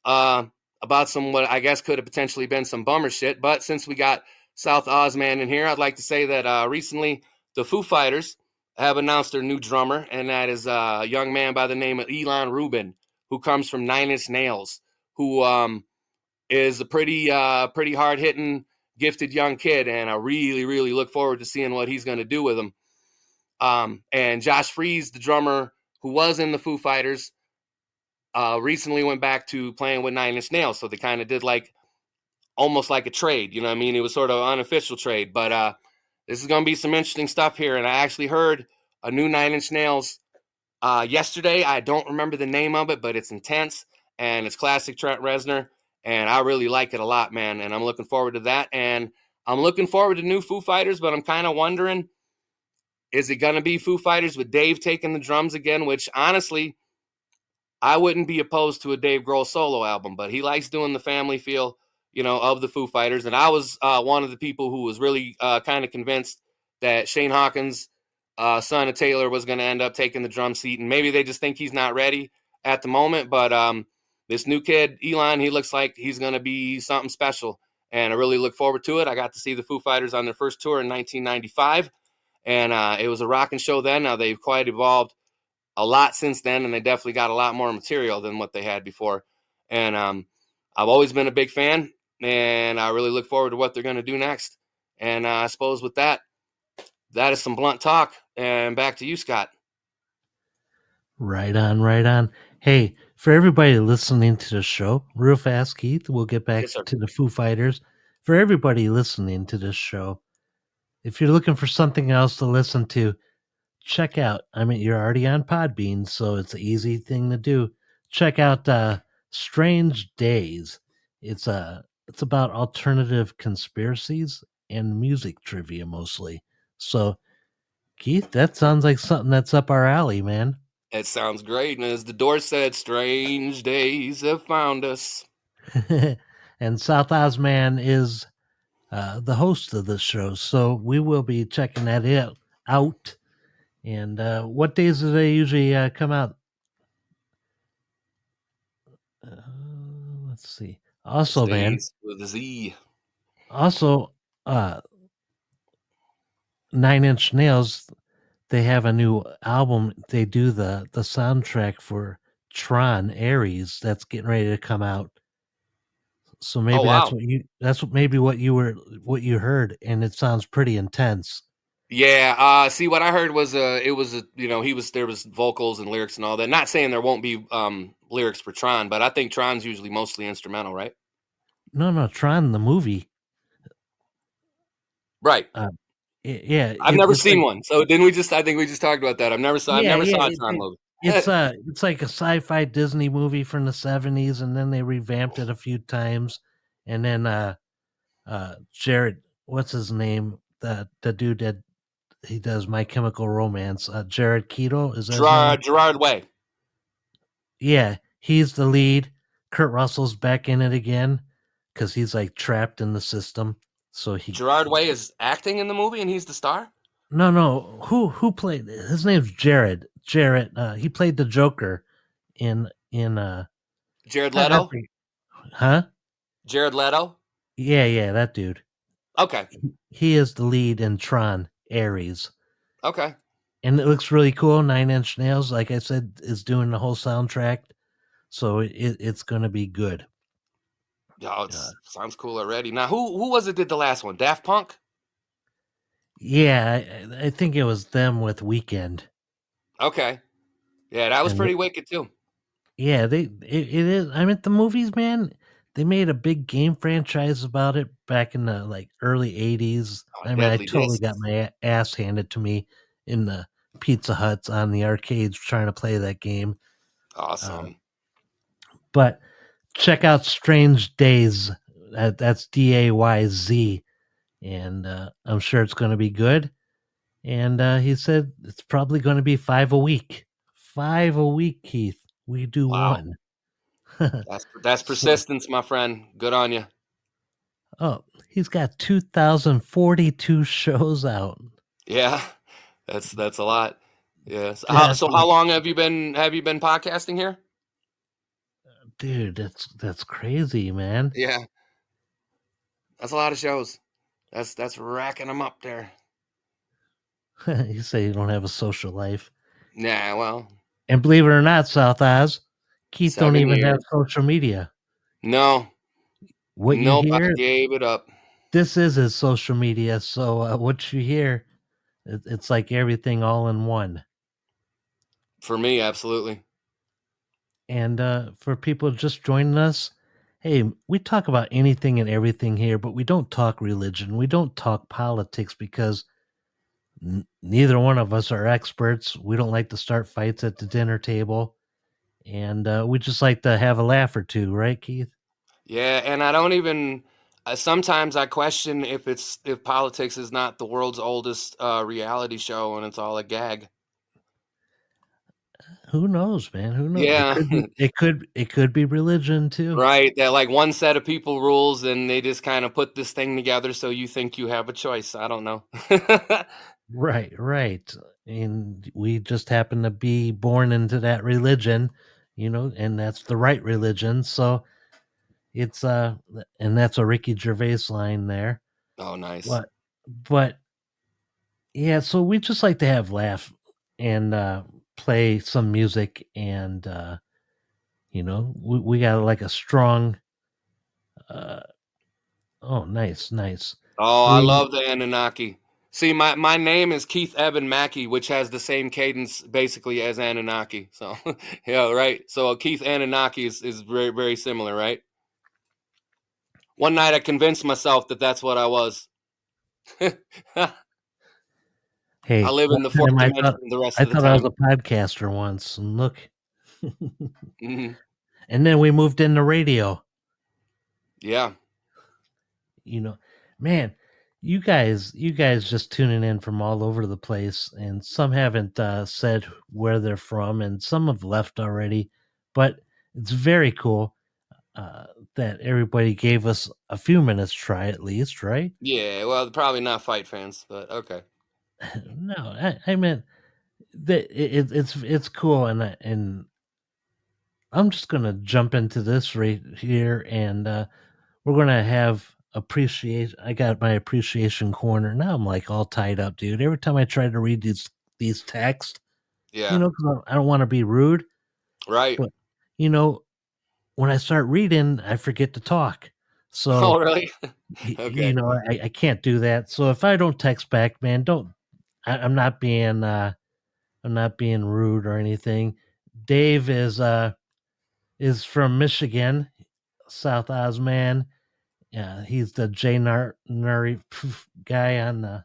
about some what I guess could have potentially been some bummer shit, but since we got South Ozman in here, I'd like to say that recently the Foo Fighters have announced their new drummer, and that is a young man by the name of Elon Rubin, who comes from Nine Inch Nails, who is a pretty hard-hitting, gifted young kid, and I really, really look forward to seeing what he's going to do with him. And Josh Freese, the drummer who was in the Foo Fighters, recently went back to playing with Nine Inch Nails, so they kind of did like almost like a trade, you know what I mean? It was sort of an unofficial trade, but this is going to be some interesting stuff here, and I actually heard a new Nine Inch Nails yesterday. I don't remember the name of it, but it's intense, and it's classic Trent Reznor, and I really like it a lot, man, and I'm looking forward to that, and I'm looking forward to new Foo Fighters, but I'm kind of wondering, is it going to be Foo Fighters with Dave taking the drums again, which honestly, I wouldn't be opposed to a Dave Grohl solo album, but he likes doing the family feel, you know, of the Foo Fighters. And I was one of the people who was really kind of convinced that Shane Hawkins, son of Taylor, was going to end up taking the drum seat. And maybe they just think he's not ready at the moment. But this new kid, Elon, he looks like he's going to be something special. And I really look forward to it. I got to see the Foo Fighters on their first tour in 1995. And it was a rocking show then. Now they've quite evolved a lot since then, and they definitely got a lot more material than what they had before. And I've always been a big fan, and I really look forward to what they're going to do next. And I suppose with that, that is some blunt talk. And back to you, Scott. Right on, right on. Hey, for everybody listening to the show, real fast, Keith, we'll get back Yes, sir. to the Foo Fighters. For everybody listening to this show, if you're looking for something else to listen to, check out, I mean, you're already on Podbean, so it's an easy thing to do. Check out Strange Days. It's about alternative conspiracies and music trivia mostly. So, Keith, that sounds like something that's up our alley, man. It sounds great. And as the door said, strange days have found us. And South Ozman is the host of this show, so we will be checking that out. And what days do they usually come out? Let's see. Also, man, Stays with a Z. also, Nine Inch Nails, they have a new album. They do the soundtrack for Tron Ares that's getting ready to come out. So maybe wow. maybe what you heard, and it sounds pretty intense. Yeah, see what I heard was there was vocals and lyrics and all that. Not saying there won't be lyrics for Tron, but I think Tron's usually mostly instrumental, right? No, Tron the movie. Right. Yeah, I've never it's seen like, one. So I think we just talked about that. I've never saw a Tron movie. it's like a sci-fi Disney movie from the 70s, and then they revamped it a few times. And then Jared, what's his name? The dude that he does My Chemical Romance, Jared Keto, is that his name? Gerard Way. Yeah, he's the lead. Kurt Russell's back in it again because he's like trapped in the system. So Gerard Way is acting in the movie and he's the star? No. Who played? His name's Jared. He played the Joker in Jared Leto? Huh? Jared Leto? Yeah, that dude. Okay. He is the lead in Tron Ares. Okay. And it looks really cool. Nine Inch Nails, like I said, is doing the whole soundtrack. So it's going to be good. Yeah, sounds cool already. Now, who was it did the last one? Daft Punk? Yeah, I think it was them with Weekend. Okay. Yeah, that was pretty wicked too. Yeah, it is. I mean, the movies, man, they made a big game franchise about it back in the like early 80s. I mean, I totally got my ass handed to me in the Pizza Huts on the arcades trying to play that game. Awesome. But check out Strange Days. That's DAYZ. And I'm sure it's going to be good. And he said it's probably going to be 5 a week. 5 a week, Keith. We do Wow. one. That's persistence, my friend. Good on you. Oh, he's got 2,042 shows out. Yeah, that's a lot. Yes. So how long have you been podcasting here? Dude, that's crazy, man. Yeah, that's a lot of shows. That's racking them up there. You say you don't have a social life. Nah, well. And believe it or not, South Oz, Keith 7 don't even years. have social media. No. What nope, you hear? I gave it up. This is his social media. So what you hear, it's like everything all in one. For me, absolutely. And for people just joining us, hey, we talk about anything and everything here, but we don't talk religion. We don't talk politics because neither one of us are experts. We don't like to start fights at the dinner table. And we just like to have a laugh or two, right, Keith? Yeah, and I don't even. Sometimes I question if politics is not the world's oldest reality show and it's all a gag. Who knows, man? Who knows? Yeah, It could be religion too. right. That like one set of people rules, and they just kind of put this thing together so you think you have a choice. I don't know. Right. And we just happen to be born into that religion, and that's the right religion. So it's and that's a Ricky Gervais line there. Oh, nice. But yeah, so we just like to have laugh and play some music, and we got like a strong oh, nice. Oh, I love the Anunnaki. See, my name is Keith Evan Mackey, which has the same cadence basically as Anunnaki. So, yeah, right. So Keith Anunnaki is very, very similar, right? One night I convinced myself that that's what I was. Hey, I live in the fourth dimension the rest of the time. I thought I was a podcaster once, and look. Mm-hmm. And then we moved into radio. Yeah. Man, you guys just tuning in from all over the place, and some haven't said where they're from, and some have left already. But it's very cool that everybody gave us a few minutes try at least, right? Yeah, well, probably not fight fans, but okay. No, I meant that it's cool, and I'm just gonna jump into this right here, and we're gonna have appreciation. I got my appreciation corner. Now I'm like all tied up, dude. Every time I try to read these texts, Yeah. 'cause I don't want to be rude, Right. but when I start reading, I forget to talk. So, oh, really? Okay. I can't do that. So if I don't text back, man, I'm not being rude or anything. Dave is from Michigan, South Oz man. Yeah, he's the J Nuri guy on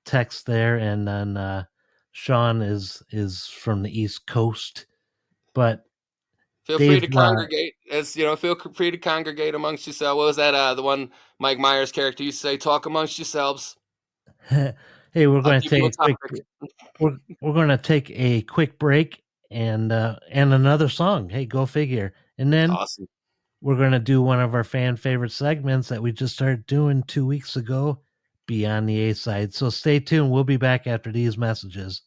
text there, and then Sean is from the East Coast. But feel free to congregate, feel free to congregate amongst yourselves. What was that? The one Mike Myers character used to say, "Talk amongst yourselves." Hey, we're going to take a quick. We're going to take a quick break and another song. Hey, go figure. And then awesome. We're going to do one of our fan favorite segments that we just started doing 2 weeks ago, Beyond the A-Side. So stay tuned. We'll be back after these messages.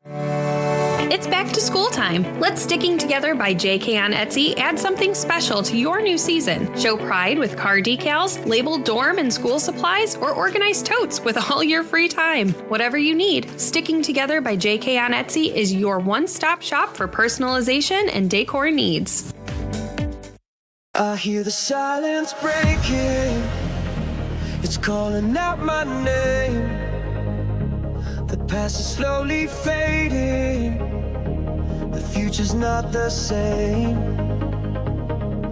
It's back to school time. Let Sticking Together by JK on Etsy add something special to your new season. Show pride with car decals, labeled dorm and school supplies, or organized totes with all your free time. Whatever you need, Sticking Together by JK on Etsy is your one-stop shop for personalization and decor needs. I hear the silence breaking. It's calling out my name. The past is slowly fading. The future's not the same.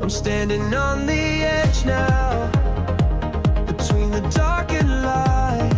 I'm standing on the edge now, between the dark and light.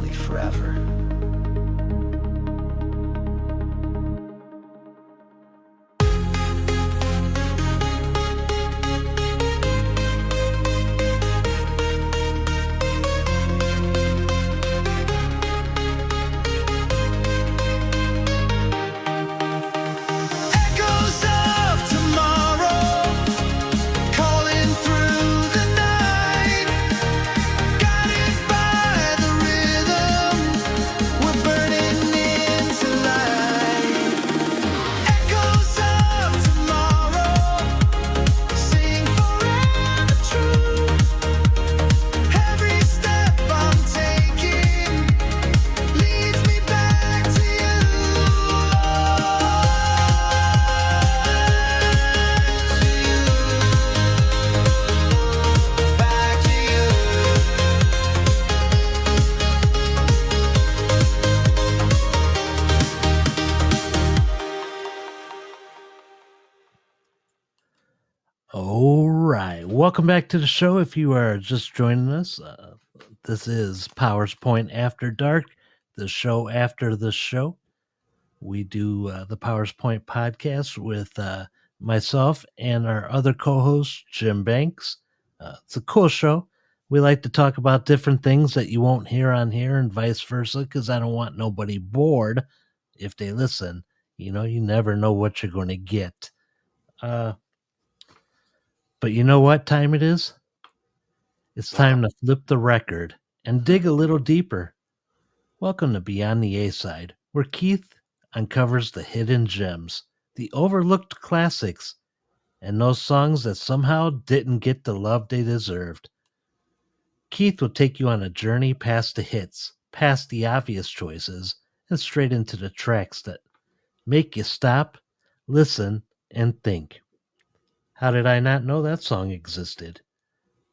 Motley forever. Echoes of tomorrow calling through the night, guided by the rhythm, we're burning into light. Echoes of tomorrow sing forever true. Every step I'm taking leads me back to you. Back to you. All right. Welcome back to the show. If you are just joining us, this is Powers Point After Dark, the show after the show. We do the Powers Point podcast with myself and our other co host, Jim Banks. It's a cool show. We like to talk about different things that you won't hear on here and vice versa, because I don't want nobody bored if they listen. You know, you never know what you're going to get. But you know what time it is? It's time to flip the record and dig a little deeper. Welcome to Beyond the A-Side, where Keith uncovers the hidden gems, the overlooked classics, and those songs that somehow didn't get the love they deserved. Keith will take you on a journey past the hits, past the obvious choices, and straight into the tracks that make you stop, listen, and think. How did I not know that song existed?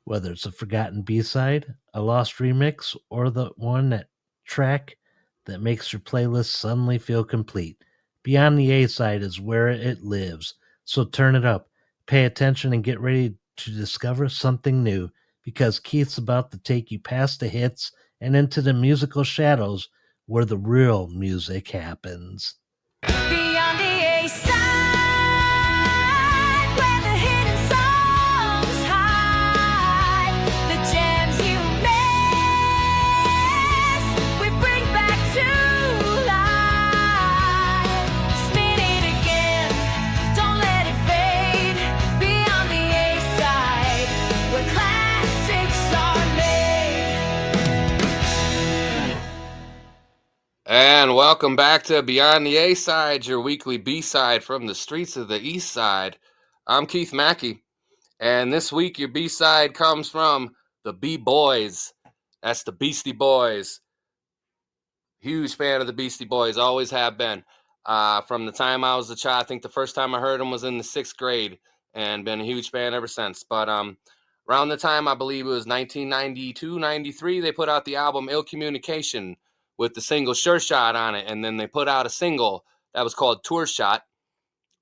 Whether it's a forgotten B-side, a lost remix, or the one that track that makes your playlist suddenly feel complete, Beyond the A-Side is where it lives. So turn it up, pay attention, and get ready to discover something new, because Keith's about to take you past the hits and into the musical shadows where the real music happens. Beyond the A-side, where the hidden songs hide, the gems you miss, we bring back to life. Spin it again, don't let it fade. Beyond the A-side, where classics are made. And welcome back to Beyond the A-Side, your weekly B-side from the streets of the East Side. I'm Keith Mackey, and this week your B-side comes from the B-Boys. That's the Beastie Boys. Huge fan of the Beastie Boys, always have been. From the time I was a child, I think the first time I heard them was in the 6th grade, and been a huge fan ever since. But around the time, I believe it was 1992, 93, they put out the album Ill Communication with the single Sure Shot on it. And then they put out a single that was called Tour Shot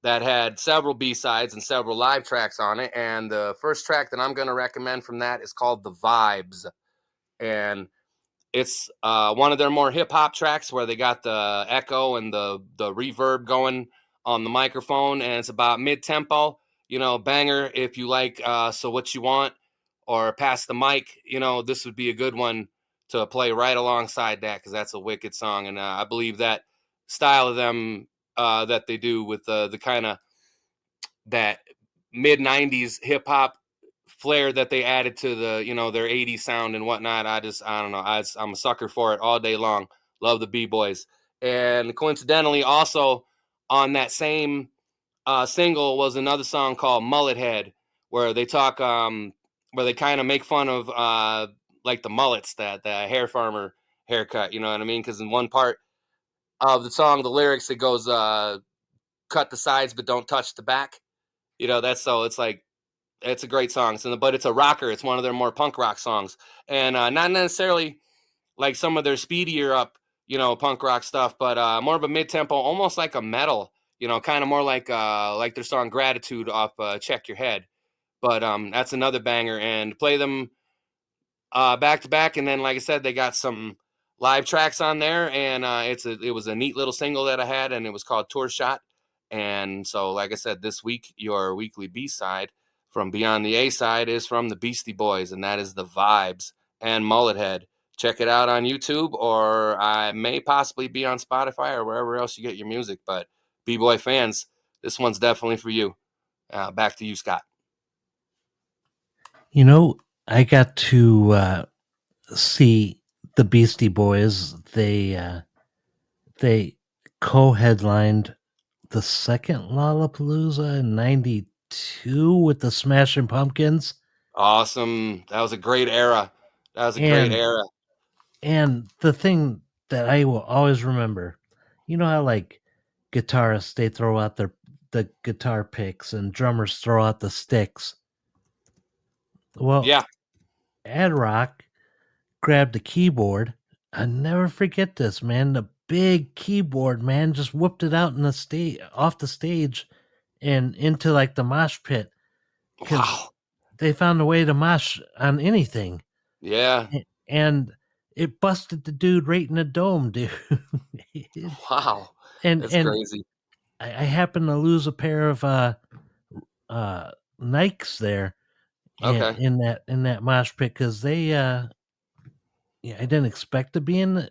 that had several B-sides and several live tracks on it. And the first track that I'm going to recommend from that is called The Vibes. And it's one of their more hip-hop tracks where they got the echo and the reverb going on the microphone. And it's about mid-tempo, you know, banger if you like So What You Want or Pass the Mic. You know, this would be a good one to play right alongside that, because that's a wicked song. And I believe that style of them that they do with the kind of that mid-90s hip-hop flair that they added to the, you know, their 80s sound and whatnot. I don't know. I'm a sucker for it all day long. Love the B-Boys. And coincidentally, also on that same single was another song called Mullet Head, where they talk, where they kind of make fun of like the mullets, that the hair farmer haircut, you know what I mean? Because in one part of the song, the lyrics, it goes, cut the sides but don't touch the back. You know, that's, so it's like, it's a great song. So, but it's a rocker. It's one of their more punk rock songs, and not necessarily like some of their speedier up, you know, punk rock stuff, but more of a mid-tempo, almost like a metal, you know, kind of more like their song Gratitude off Check Your Head. But that's another banger, and play them back to back. And then, like I said, they got some live tracks on there, and it was a neat little single that I had, and it was called Tour Shot. And so, like I said, this week your weekly B-side from Beyond the A-side is from the Beastie Boys, and that is The Vibes and Mullet Head. Check it out on YouTube, or I may possibly be on Spotify or wherever else you get your music. But B-Boy fans, this one's definitely for you. Back to you, Scott. You know, I got to see the Beastie Boys. They co-headlined the second Lollapalooza in '92 with the Smashing Pumpkins. Awesome. That was a great era. And the thing that I will always remember, you know how like guitarists they throw out the guitar picks and drummers throw out the sticks. Well, Yeah. Ad Rock grabbed the keyboard. I never forget this, man. The big keyboard, man, just whipped it out in the off the stage and into like the mosh pit because Wow. they found a way to mosh on anything. Yeah. And it busted the dude right in the dome, dude. Wow. and That's and crazy. I happened to lose a pair of Nikes there Okay. in that mosh pit because they yeah, I didn't expect to be in the,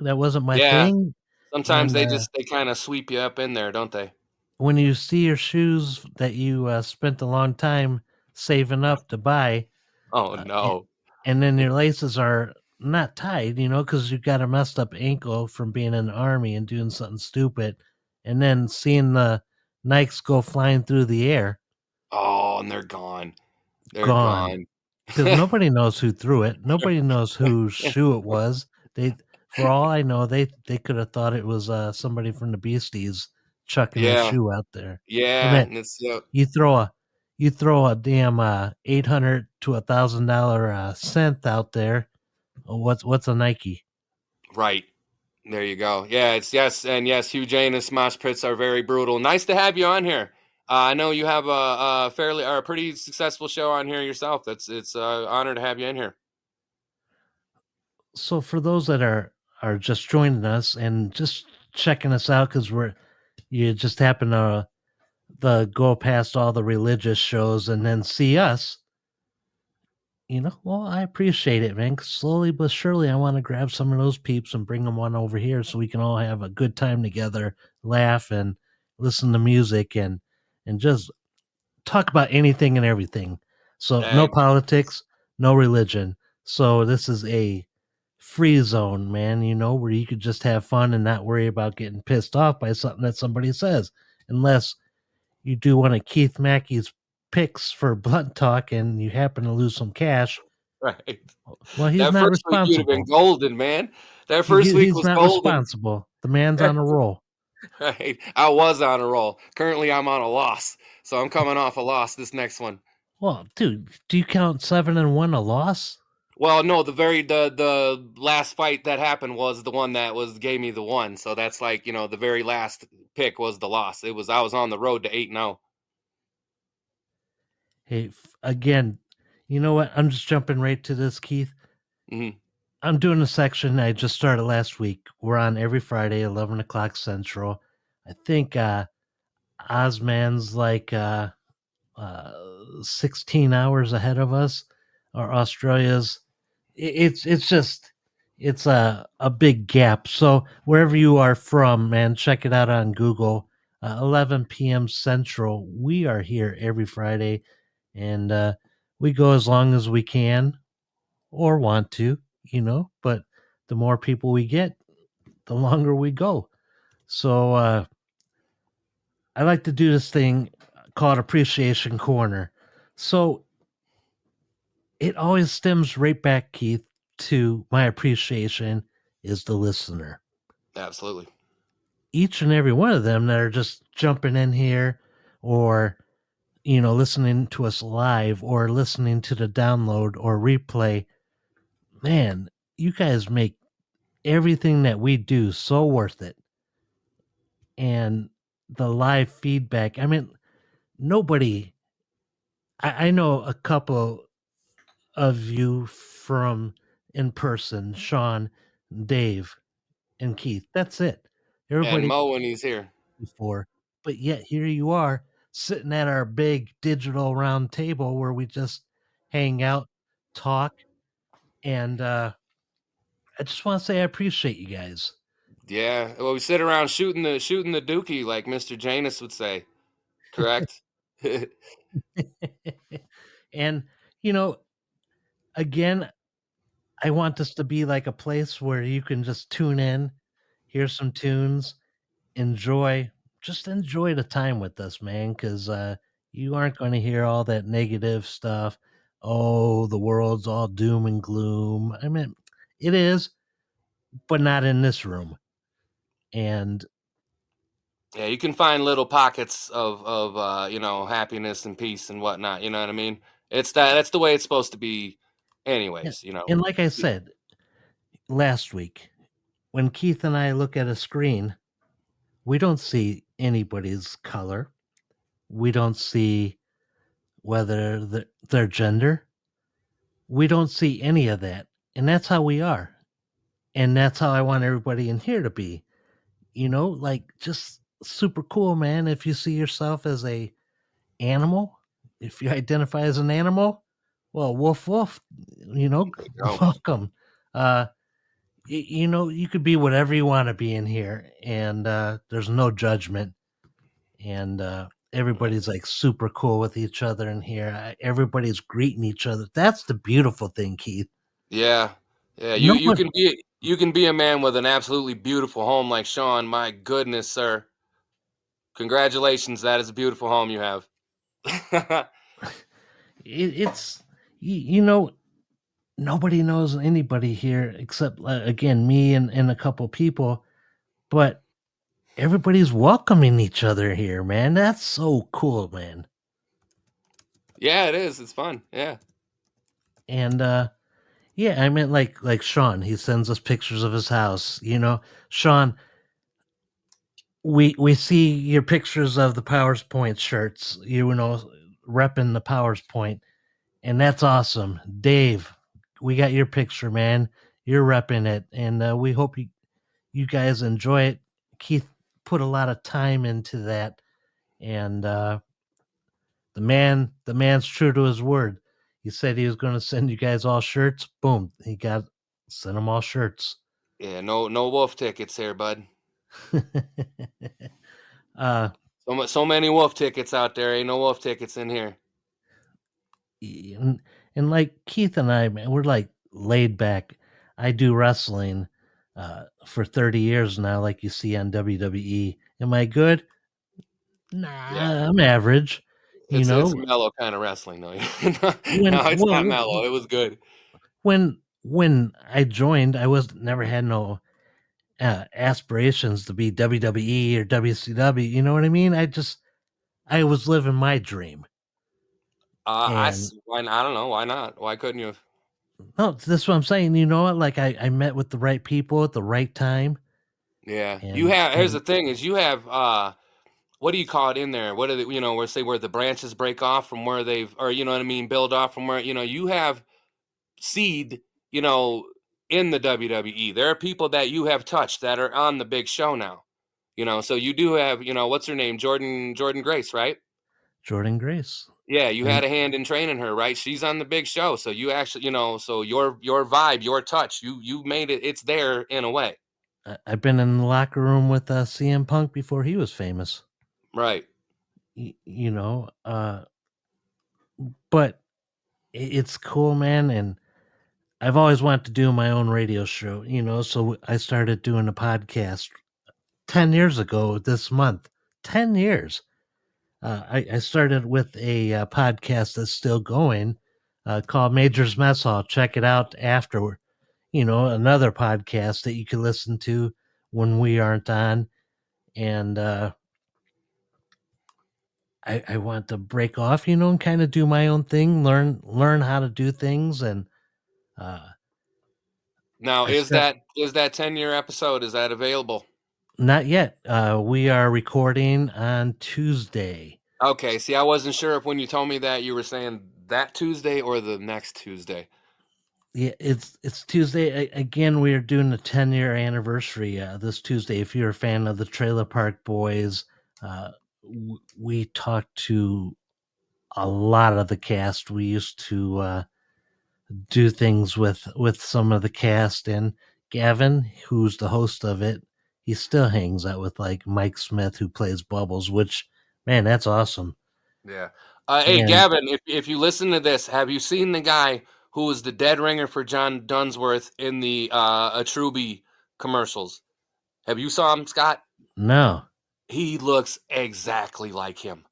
that wasn't my Yeah. thing. Sometimes And they kind of sweep you up in there, don't they? when you see your shoes that you spent a long time saving up to buy, Oh uh, no. and then your laces are not tied, because you got a messed up ankle from being in the army and doing something stupid, and then seeing the Nikes go flying through the air, Oh, and they're gone. They're gone. gone. Because nobody knows who threw it. Nobody knows whose shoe it was. For all I know, they could have thought it was somebody from the Beasties chucking their Yeah. shoe out there. I Yeah. mean, And it's you throw a damn $800 to $1,000 synth out there. What's a Nike? right. There you go. Yeah, it's yes, and yes, Hugh Janus mosh pits are very brutal. Nice to have you on here. I know you have a fairly or a pretty successful show on here yourself. It's honor to have you in here. So for those that are just joining us and just checking us out because you just happen to go past all the religious shows and then see us, well, I appreciate it, man. 'Cause slowly but surely, I want to grab some of those peeps and bring them on over here so we can all have a good time together, laugh and listen to music and just talk about anything and everything. So no Hey, politics, no religion. So this is a free zone, man, where you could just have fun and not worry about getting pissed off by something that somebody says, unless you do one of Keith Mackey's picks for blunt talk and you happen to lose some cash. right. Well, he's That not first week you'd have been responsible. golden, man. That first week He's was not golden. responsible. The man's on a roll. Right. I was on a roll. Currently, I'm on a loss. So I'm coming off a loss this next one. Well, dude, do you count 7-1 a loss? Well, no, the last fight that happened was the one that gave me the one. So that's like, the very last pick was the loss. I was on the road to 8-0. Hey, again, you know what? I'm just jumping right to this, Keith. Mm-hmm. I'm doing a section I just started last week. We're on every Friday, 11 o'clock Central. I think Ozman's like 16 hours ahead of us, or Australia's. It's a big gap. So wherever you are from, man, check it out on Google. 11 p.m. Central. We are here every Friday, and we go as long as we can or want to, But the more people we get, the longer we go. So I like to do this thing called Appreciation Corner. So it always stems right back, Keith, to my appreciation is the listener. Absolutely. Each and every one of them that are just jumping in here or, listening to us live or listening to the download or replay. Man, you guys make everything that we do so worth it. And the live feedback, I mean, nobody, I know a couple of you from in person, Sean, Dave, and Keith. That's it. And Everybody Mo when he's here. before, but yet here you are sitting at our big digital round table where we just hang out, talk, and I just want to say I appreciate you guys. Yeah. Well, we sit around shooting the dookie, like Mr. Janus would say. Correct. And you know, again, I want this to be like a place where you can just tune in, hear some tunes, enjoy just enjoy the time with us, man, because you aren't going to hear all that negative stuff. Oh, the world's all doom and gloom. I mean, it is, but not in this room. And Yeah, you can find little pockets of happiness and peace and whatnot. You know what I mean? That's the way it's supposed to be, yeah, anyways. and like I said last week, when Keith and I look at a screen, we don't see anybody's color. We don't see whether their gender. We don't see any of that. And that's how we are. And that's how I want everybody in here to be. Like just super cool, man. If you see yourself as a animal, if you identify as an animal, well, woof woof, Go. welcome. Uh you could be whatever you want to be in here, and there's no judgment, and everybody's like super cool with each other in here. Everybody's greeting each other. That's the beautiful thing, Keith. Yeah, yeah. You Nobody, can be a man with an absolutely beautiful home like Sean. My goodness, sir. Congratulations, that is a beautiful home you have. it's you know nobody knows anybody here except again me and a couple people, but everybody's welcoming each other here, man. That's so cool, man. Yeah, it is. It's fun. Yeah. And yeah, I mean, like Sean, he sends us pictures of his house. Sean, we see your pictures of the Powers Point shirts. Repping the Powers Point, and that's awesome. Dave, we got your picture, man. You're repping it, and we hope you guys enjoy it. Keith put a lot of time into that, and the man's true to his word. He said he was going to send you guys all shirts. Boom, sent them all shirts. Yeah, no wolf tickets here, bud. uh, So many wolf tickets out there. Ain't no wolf tickets in here. and like Keith and I, man, we're like laid back. I do wrestling for 30 years now, like you see on WWE. Am I good? Yeah. Nah, I'm average. You It's know, mellow kind of wrestling though. when No, it's not well, mellow. It was good. when I joined, I was never had no aspirations to be WWE or WCW. You know what I mean? I was living my dream. And I don't know why not. Why couldn't you have? no, that's what I'm saying. You know what? Like I met with the right people at the right time. Yeah, you And have. Here's the and thing: is you have what do you call it in there? What are they? Where the branches break off from where they've, or you know what I mean, build off from where you have seed. You know, in the WWE, there are people that you have touched that are on the big show now. So you do have. What's her name? Jordan Grace, right? Jordan Grace. Yeah, you And had a hand in training her, right? She's on the big show, so you actually, so your vibe, your touch, you made it. It's there in a way, I've been in the locker room with CM Punk before he was famous. right? But it's cool, man. And I've always wanted to do my own radio show. So I started doing a podcast 10 years ago this month. 10 years. I started with a podcast that's still going called Major's Mess Hall. Check it out afterward. Another podcast that you can listen to when we aren't on. And I want to break off, and kind of do my own thing, learn how to do things. And uh, Now, I is start that 10-year episode? Is that available? not yet. We are recording on Tuesday. Okay. See, I wasn't sure if when you told me that you were saying that Tuesday or the next Tuesday. Yeah, it's Tuesday again. We are doing the 10-year anniversary this Tuesday. If you're a fan of the Trailer Park Boys, we talked to a lot of the cast. We used to do things with some of the cast, and Gavin, who's the host of it, he still hangs out with like Mike Smith, who plays Bubbles. Which, man, that's awesome. Yeah. Hey, And Gavin, if you listen to this, have you seen the guy who was the dead ringer for John Dunsworth in the Atruby commercials? Have you saw him, Scott? no, He looks exactly like him.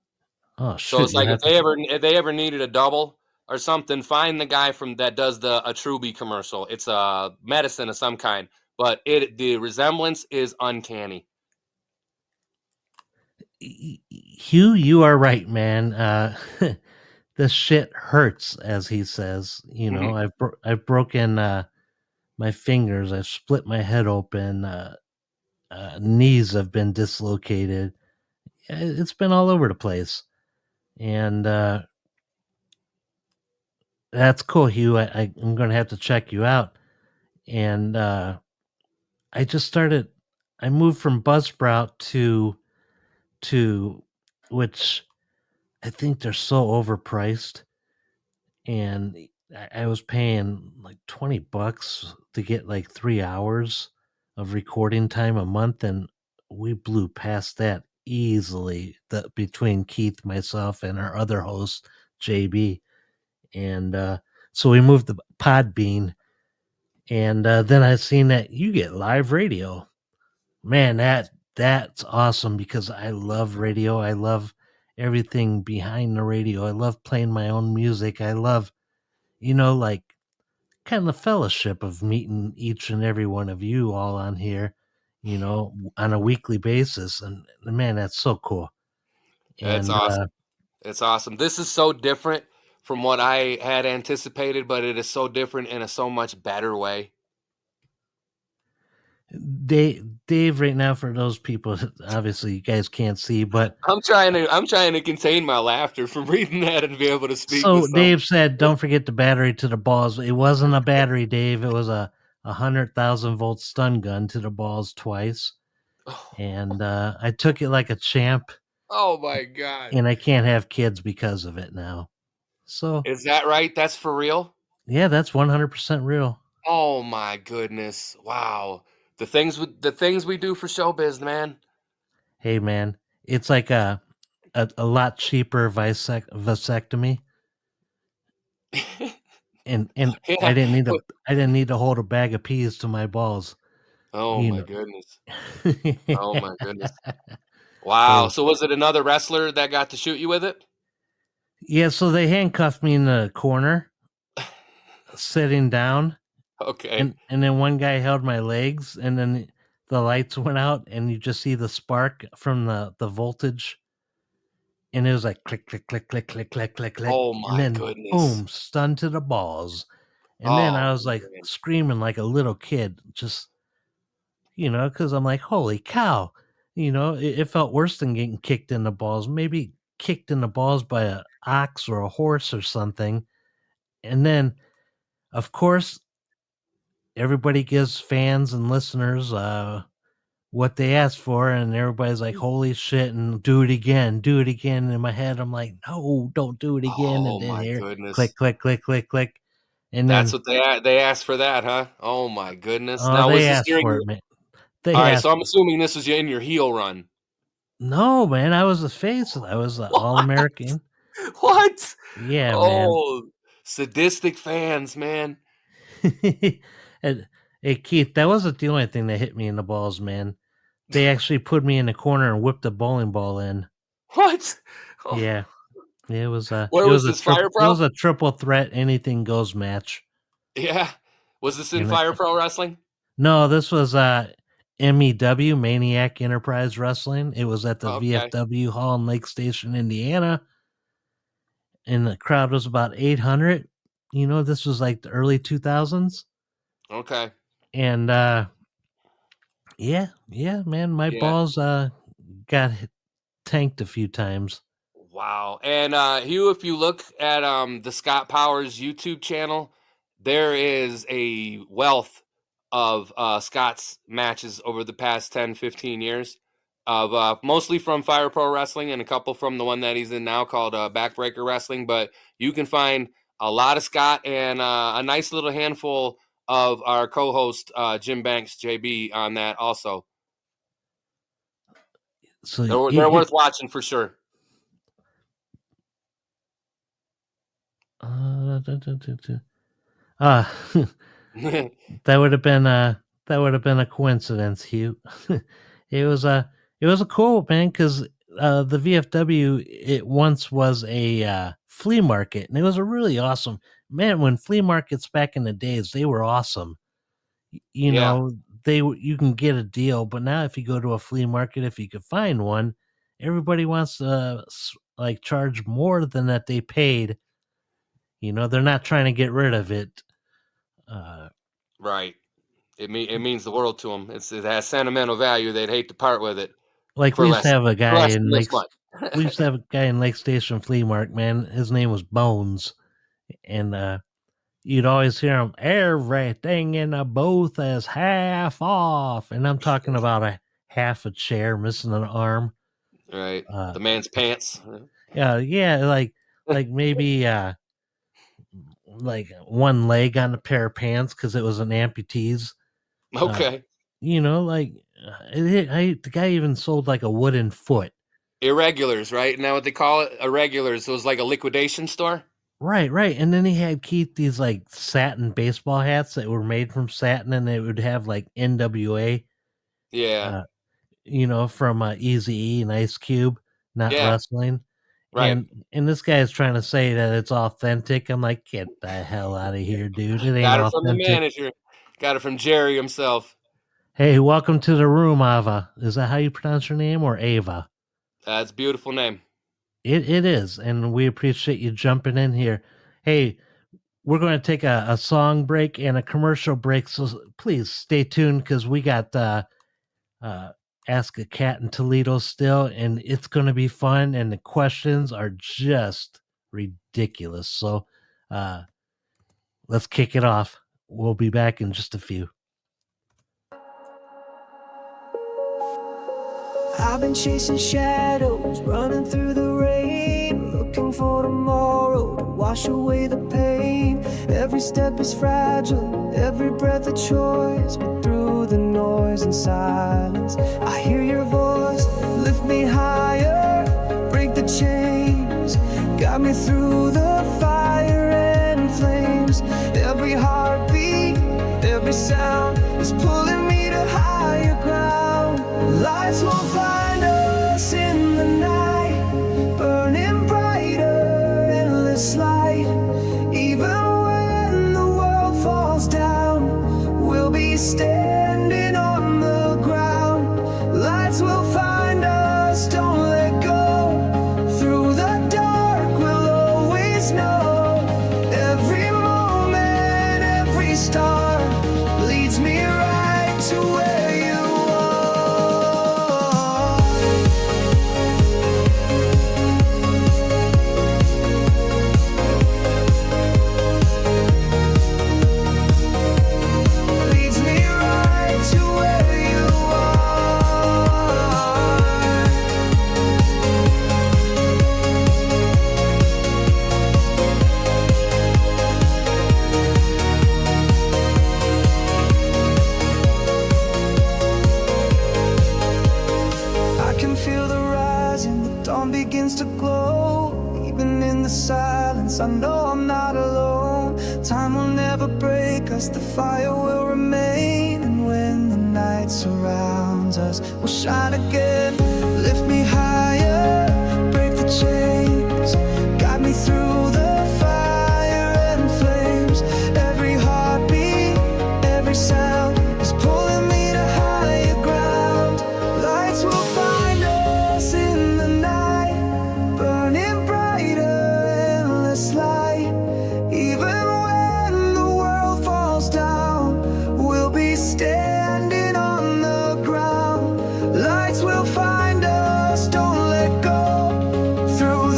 oh So shoot, it's you like have to. if they ever needed a double or something, find the guy from that does the Atruby commercial. It's a medicine of some kind, but the resemblance is uncanny. Hugh, you are right, man. This shit hurts, as he says. You know, Mhm. I've broken my fingers. I've split my head open. Knees have been dislocated. It's been all over the place, and that's cool, Hugh. I'm going to have to check you out. And I just started. I moved from Buzzsprout to which I think they're so overpriced, and I was paying like $20 to get like 3 hours of recording time a month, and we blew past that easily. Between Keith, myself, and our other host JB, and so we moved to Podbean, and then I seen that you get live radio. Man, that's awesome because I love radio. I love everything behind the radio. I love playing my own music. I love, like kind of the fellowship of meeting each and every one of you all on here, on a weekly basis. And man, that's so cool. It's And awesome. It's awesome. This is so different from what I had anticipated, but it is so different in a so much better way. Dave, right now, for those people, obviously you guys can't see, but I'm trying to contain my laughter from reading that and be able to speak with so some. Dave said, "Don't forget the battery to the balls." It wasn't a battery, Dave. It was a 100,000 volt stun gun to the balls twice, and I took it like a champ. Oh my god. And I can't have kids because of it now. So Is that right? That's for real? yeah, that's 100% real. Oh my goodness. Wow. The things we do for showbiz, man. Hey man, it's like a lot cheaper vasectomy, and Yeah. I didn't need to hold a bag of peas to my balls. Oh You my know. goodness. Oh my goodness. Wow. Hey, So was it another wrestler that got to shoot you with it? yeah. So they handcuffed me in the corner, sitting down, Okay. and then one guy held my legs, and then the lights went out, and you just see the spark from the voltage, and it was like click, click, click, click, click, click, click, click, Oh and my then goodness. boom, stunned to the balls. And then Oh I was like man. screaming like a little kid, just because I'm like, holy cow, it felt worse than getting kicked in the balls. Maybe kicked in the balls by a ox or a horse or something. And then, of course, everybody gives fans and listeners what they asked for, and everybody's like, "Holy shit!" and "Do it again, do it again." And in my head, I'm like, "No, don't do it again." Oh And then my here, goodness. click, click, click, click, click, and That's then what they asked for that, huh? Oh my goodness. oh, Now they was this asked during for your it, man. all They right, asked. so I'm assuming this was in your heel run. No, man, I was the face. I was all What? American. What? Yeah, man. Oh, sadistic fans, man. and hey, Keith, that wasn't the only thing that hit me in the balls, man. They actually put me in the corner and whipped a bowling ball in. What? Oh, Yeah, where was this Fire it Pro? was a triple threat, anything goes match. Yeah. Was this in And Fire Pro Wrestling? no, this was MEW, Maniac Enterprise Wrestling. It was at the Okay. VFW Hall in Lake Station, Indiana, and the crowd was about 800. This was like the early 2000s, Okay. and yeah, man, my Yeah. balls got tanked a few times. Wow. And Hugh, if you look at the Scott Powers YouTube channel, there is a wealth of Scott's matches over the past 10, 15 years of mostly from Fire Pro Wrestling and a couple from the one that he's in now called Backbreaker Wrestling. But you can find a lot of Scott and a nice little handful of our co-host Jim Banks, JB, on that also. So They're worth watching for sure. That would have been a coincidence, Hugh. It was a cool, man, because the VFW, it once was a flea market, and it was a really awesome, man. When flea markets back in the days, they were awesome. You Yeah. know, you can get a deal, but now if you go to a flea market, if you could find one, everybody wants to like charge more than that they paid. You know, they're not trying to get rid of it. Right. It means the world to them. It has sentimental value. They'd hate to part with it. Like For we used to less- have a for guy less in than Lake. this much. We used to have a guy in Lake Station Flea Market, man. His name was Bones, and you'd always hear him. Everything in the booth is half off, and I'm talking about a half a chair missing an arm. Right. The man's pants. Yeah, like maybe like one leg on a pair of pants because it was an amputee's. Okay. You know, like the guy even sold like a wooden foot. Irregulars, right? Isn't that what they call it? Irregulars. So it was like a liquidation store. Right. And then he had Keith these like satin baseball hats that were made from satin, and they would have like NWA, Yeah. you know, from Eazy-E and Ice Cube, not Yeah. wrestling. Right. And this guy is trying to say that it's authentic. I'm like, get the hell out of here, dude. It ain't Got it from the authentic. manager. Got it from Jerry himself. Hey, welcome to the room, Ava. Is that how you pronounce your name, or Ava? That's a beautiful name. It is, and we appreciate you jumping in here. Hey, we're going to take a song break and a commercial break, so please stay tuned because we got Ask a Cat in Toledo still, and it's going to be fun, and the questions are just ridiculous. So let's kick it off. We'll be back in just a few. I've been chasing shadows, running through the rain, looking for tomorrow to wash away the pain. Every step is fragile, every breath a choice, but through the noise and silence, I hear your voice. Lift me higher, break the chains, guide me through the fire and flames. Every heartbeat, every sound is pulling me to higher ground. Lights will find us in the night, burning brighter, endless light. Even when the world falls down, we'll be standing on the ground. Lights will find us, don't let go. Through the dark, we'll always know. Every moment, every star leads me right to where you are. Leads me right to where you are. I can feel the rising, the dawn begins to glow. Even in the silence, I know I'm not alone. Time will never break us, the fire will remain. And when the night surrounds us, we'll shine again. Lift me higher, break the chains, guide me through the fire and flames. Every heartbeat, every sound is pulling me to higher ground. Lights will find us in the night, burning brighter, endless light. Even when the world falls down, we'll be standing on the ground. Lights will find us, don't let go. Through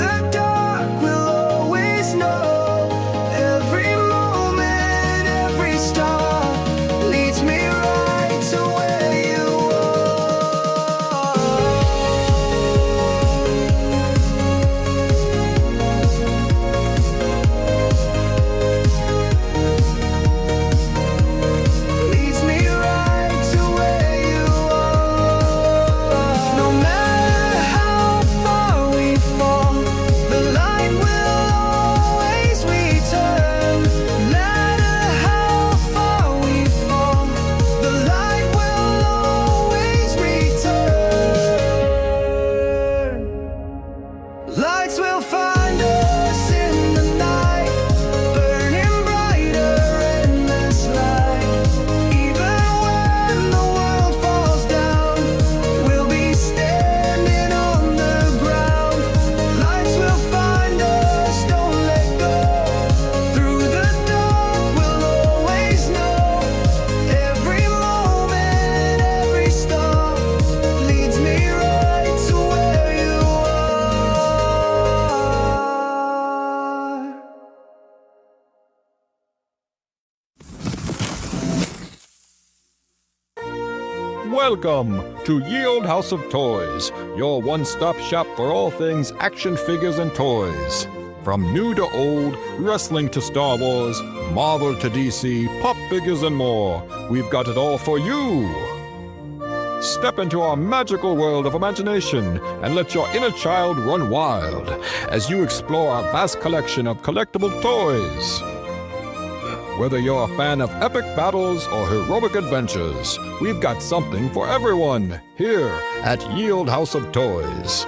Welcome to Yield House of Toys, your one-stop shop for all things action figures and toys. From new to old, wrestling to Star Wars, Marvel to DC, pop figures and more, we've got it all for you. Step into our magical world of imagination and let your inner child run wild as you explore our vast collection of collectible toys. Whether you're a fan of epic battles or heroic adventures, we've got something for everyone here at Yield House of Toys.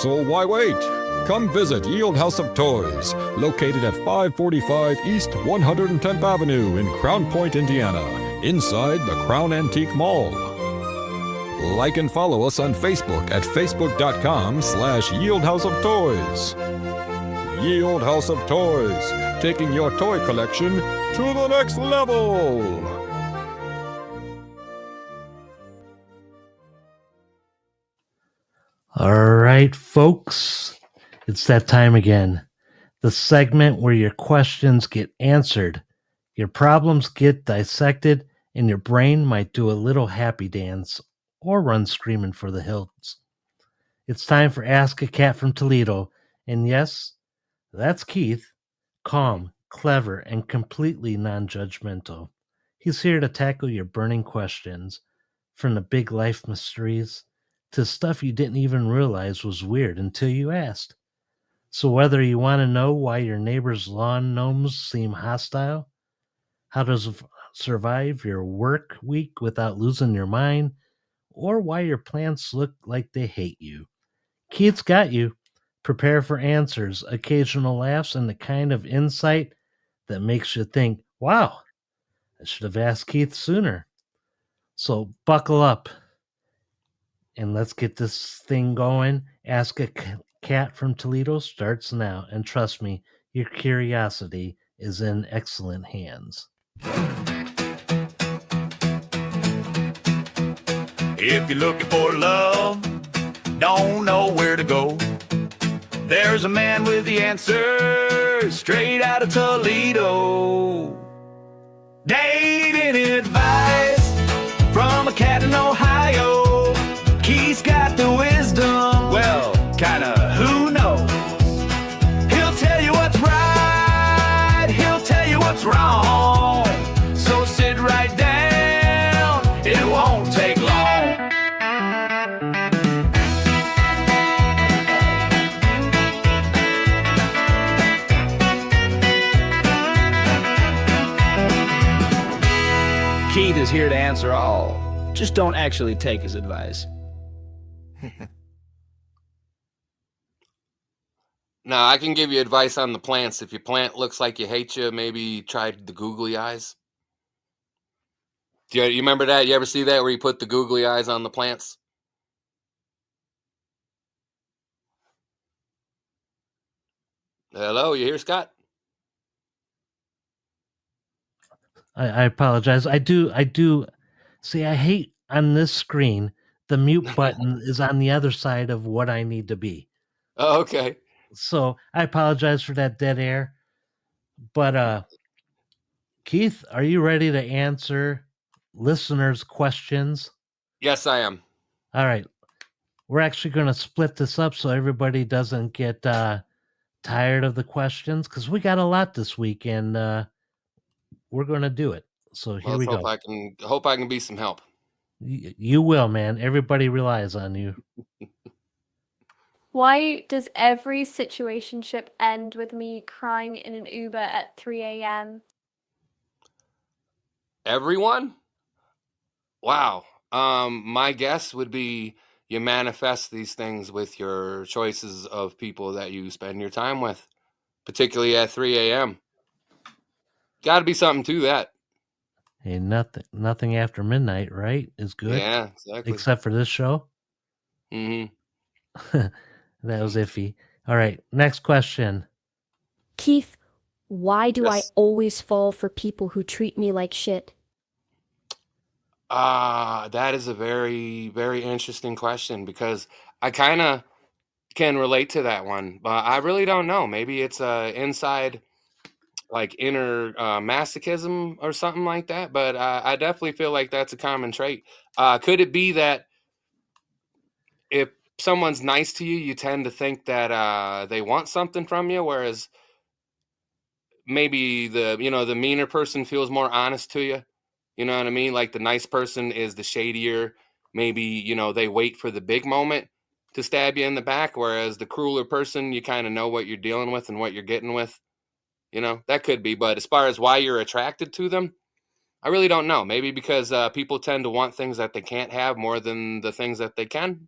So why wait? Come visit Yield House of Toys, located at 545 East 110th Avenue in Crown Point, Indiana, inside the Crown Antique Mall. Like and follow us on Facebook at facebook.com/Yield House of Toys. Yield House of Toys, taking your toy collection to the next level. All right, folks, it's that time again. The segment where your questions get answered, your problems get dissected, and your brain might do a little happy dance or run screaming for the hills. It's time for Ask a Cat from Toledo. And yes, that's Keith, calm, clever, and completely non-judgmental. He's here to tackle your burning questions, from the big life mysteries to stuff you didn't even realize was weird until you asked. So whether you want to know why your neighbor's lawn gnomes seem hostile, how to survive your work week without losing your mind, or why your plants look like they hate you, Keith's got you. Prepare for answers, occasional laughs, and the kind of insight that makes you think, wow, I should have asked Keith sooner. So buckle up and let's get this thing going. Ask a Cat from Toledo starts now. And trust me, your curiosity is in excellent hands. If you're looking for love, don't know where to go, there's a man with the answers, straight out of Toledo. Dating advice from a cat in Ohio. He's got the wisdom, well, kinda, who knows? He'll tell you what's right, he'll tell you what's wrong. So sit right down, it won't take long. Keith is here to answer all. Just don't actually take his advice. Now, I can give you advice on the plants. If your plant looks like you hate you, maybe try the googly eyes. Do you remember that? You ever see that where you put the googly eyes on the plants? Hello, you here, Scott? I apologize. I do. See, I hate on this screen, the mute button is on the other side of what I need to be. Oh, okay. So I apologize for that dead air. But Keith, are you ready to answer listeners' questions? Yes, I am. All right. We're actually going to split this up so everybody doesn't get tired of the questions, because we got a lot this week, and we're going to do it. So here Well, we let's go. hope I can be some help. You will, man. Everybody relies on you. Why does every situationship end with me crying in an Uber at 3 a.m.? Everyone? Wow. My guess would be you manifest these things with your choices of people that you spend your time with, particularly at 3 a.m. Got to be something to that. Hey, nothing after midnight, right? Is good. Yeah, exactly. Except for this show. Mm-hmm. That was iffy. All right, next question. Keith, why do I Yes. always fall for people who treat me like shit? That is a very, very interesting question, because I kind of can relate to that one, but I really don't know. Maybe it's a inside like inner masochism or something like that, but I definitely feel like that's a common trait. Could it be that if someone's nice to you, you tend to think that they want something from you, whereas maybe the meaner person feels more honest to you? You know what I mean? Like the nice person is the shadier. Maybe they wait for the big moment to stab you in the back, whereas the crueler person, you kind of know what you're dealing with and what you're getting with. That could be. But as far as why you're attracted to them, I really don't know. Maybe because people tend to want things that they can't have more than the things that they can.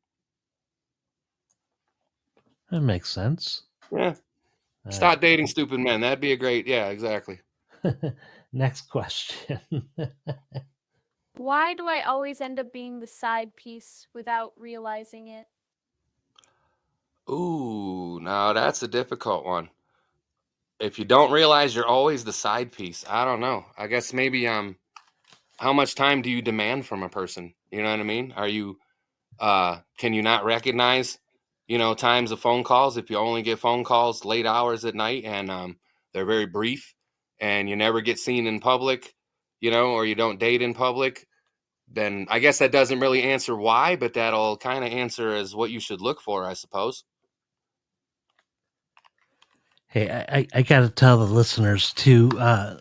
That makes sense. Yeah. All Stop dating stupid men. That'd be a great. Yeah, exactly. right. Next question. Why do I always end up being the side piece without realizing it? Ooh, now that's a difficult one. If you don't realize you're always the side piece, I don't know. I guess maybe how much time do you demand from a person? You know what I mean? Are you can you not recognize, times of phone calls if you only get phone calls late hours at night and they're very brief and you never get seen in public, or you don't date in public, then I guess that doesn't really answer why, but that'll kind of answer as what you should look for, I suppose. Hey, I got to tell the listeners too,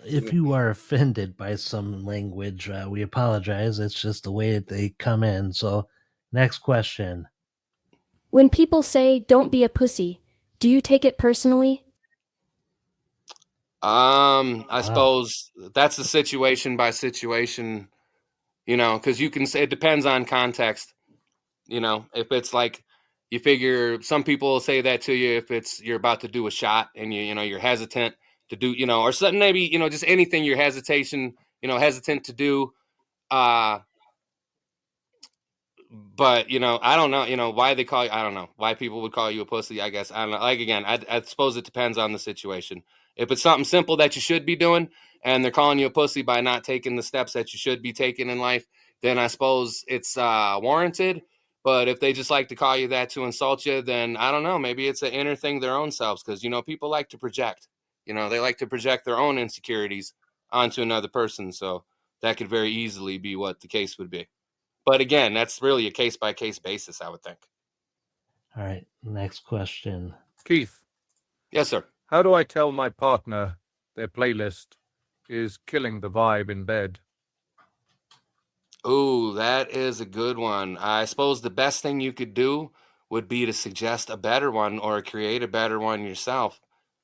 if you are offended by some language, we apologize. It's just the way that they come in. So, next question. When people say, don't be a pussy, do you take it personally? I Wow. suppose that's a situation by situation, because you can say it depends on context. If it's like you figure some people will say that to you if it's you're about to do a shot and you're hesitant to do, or something, maybe, just anything you're hesitant to do. But I don't know, why they call you. I don't know why people would call you a pussy. I guess I don't know. Like again, I suppose it depends on the situation. If it's something simple that you should be doing, and they're calling you a pussy by not taking the steps that you should be taking in life, then I suppose it's warranted. But if they just like to call you that to insult you, then I don't know. Maybe it's an inner thing their own selves, because people like to project. They like to project their own insecurities onto another person. So that could very easily be what the case would be. But again, that's really a case by case basis, I would think. All right, next question. Keith, Yes, sir. how do I tell my partner their playlist is killing the vibe in bed? Ooh, that is a good one. I suppose the best thing you could do would be to suggest a better one or create a better one yourself.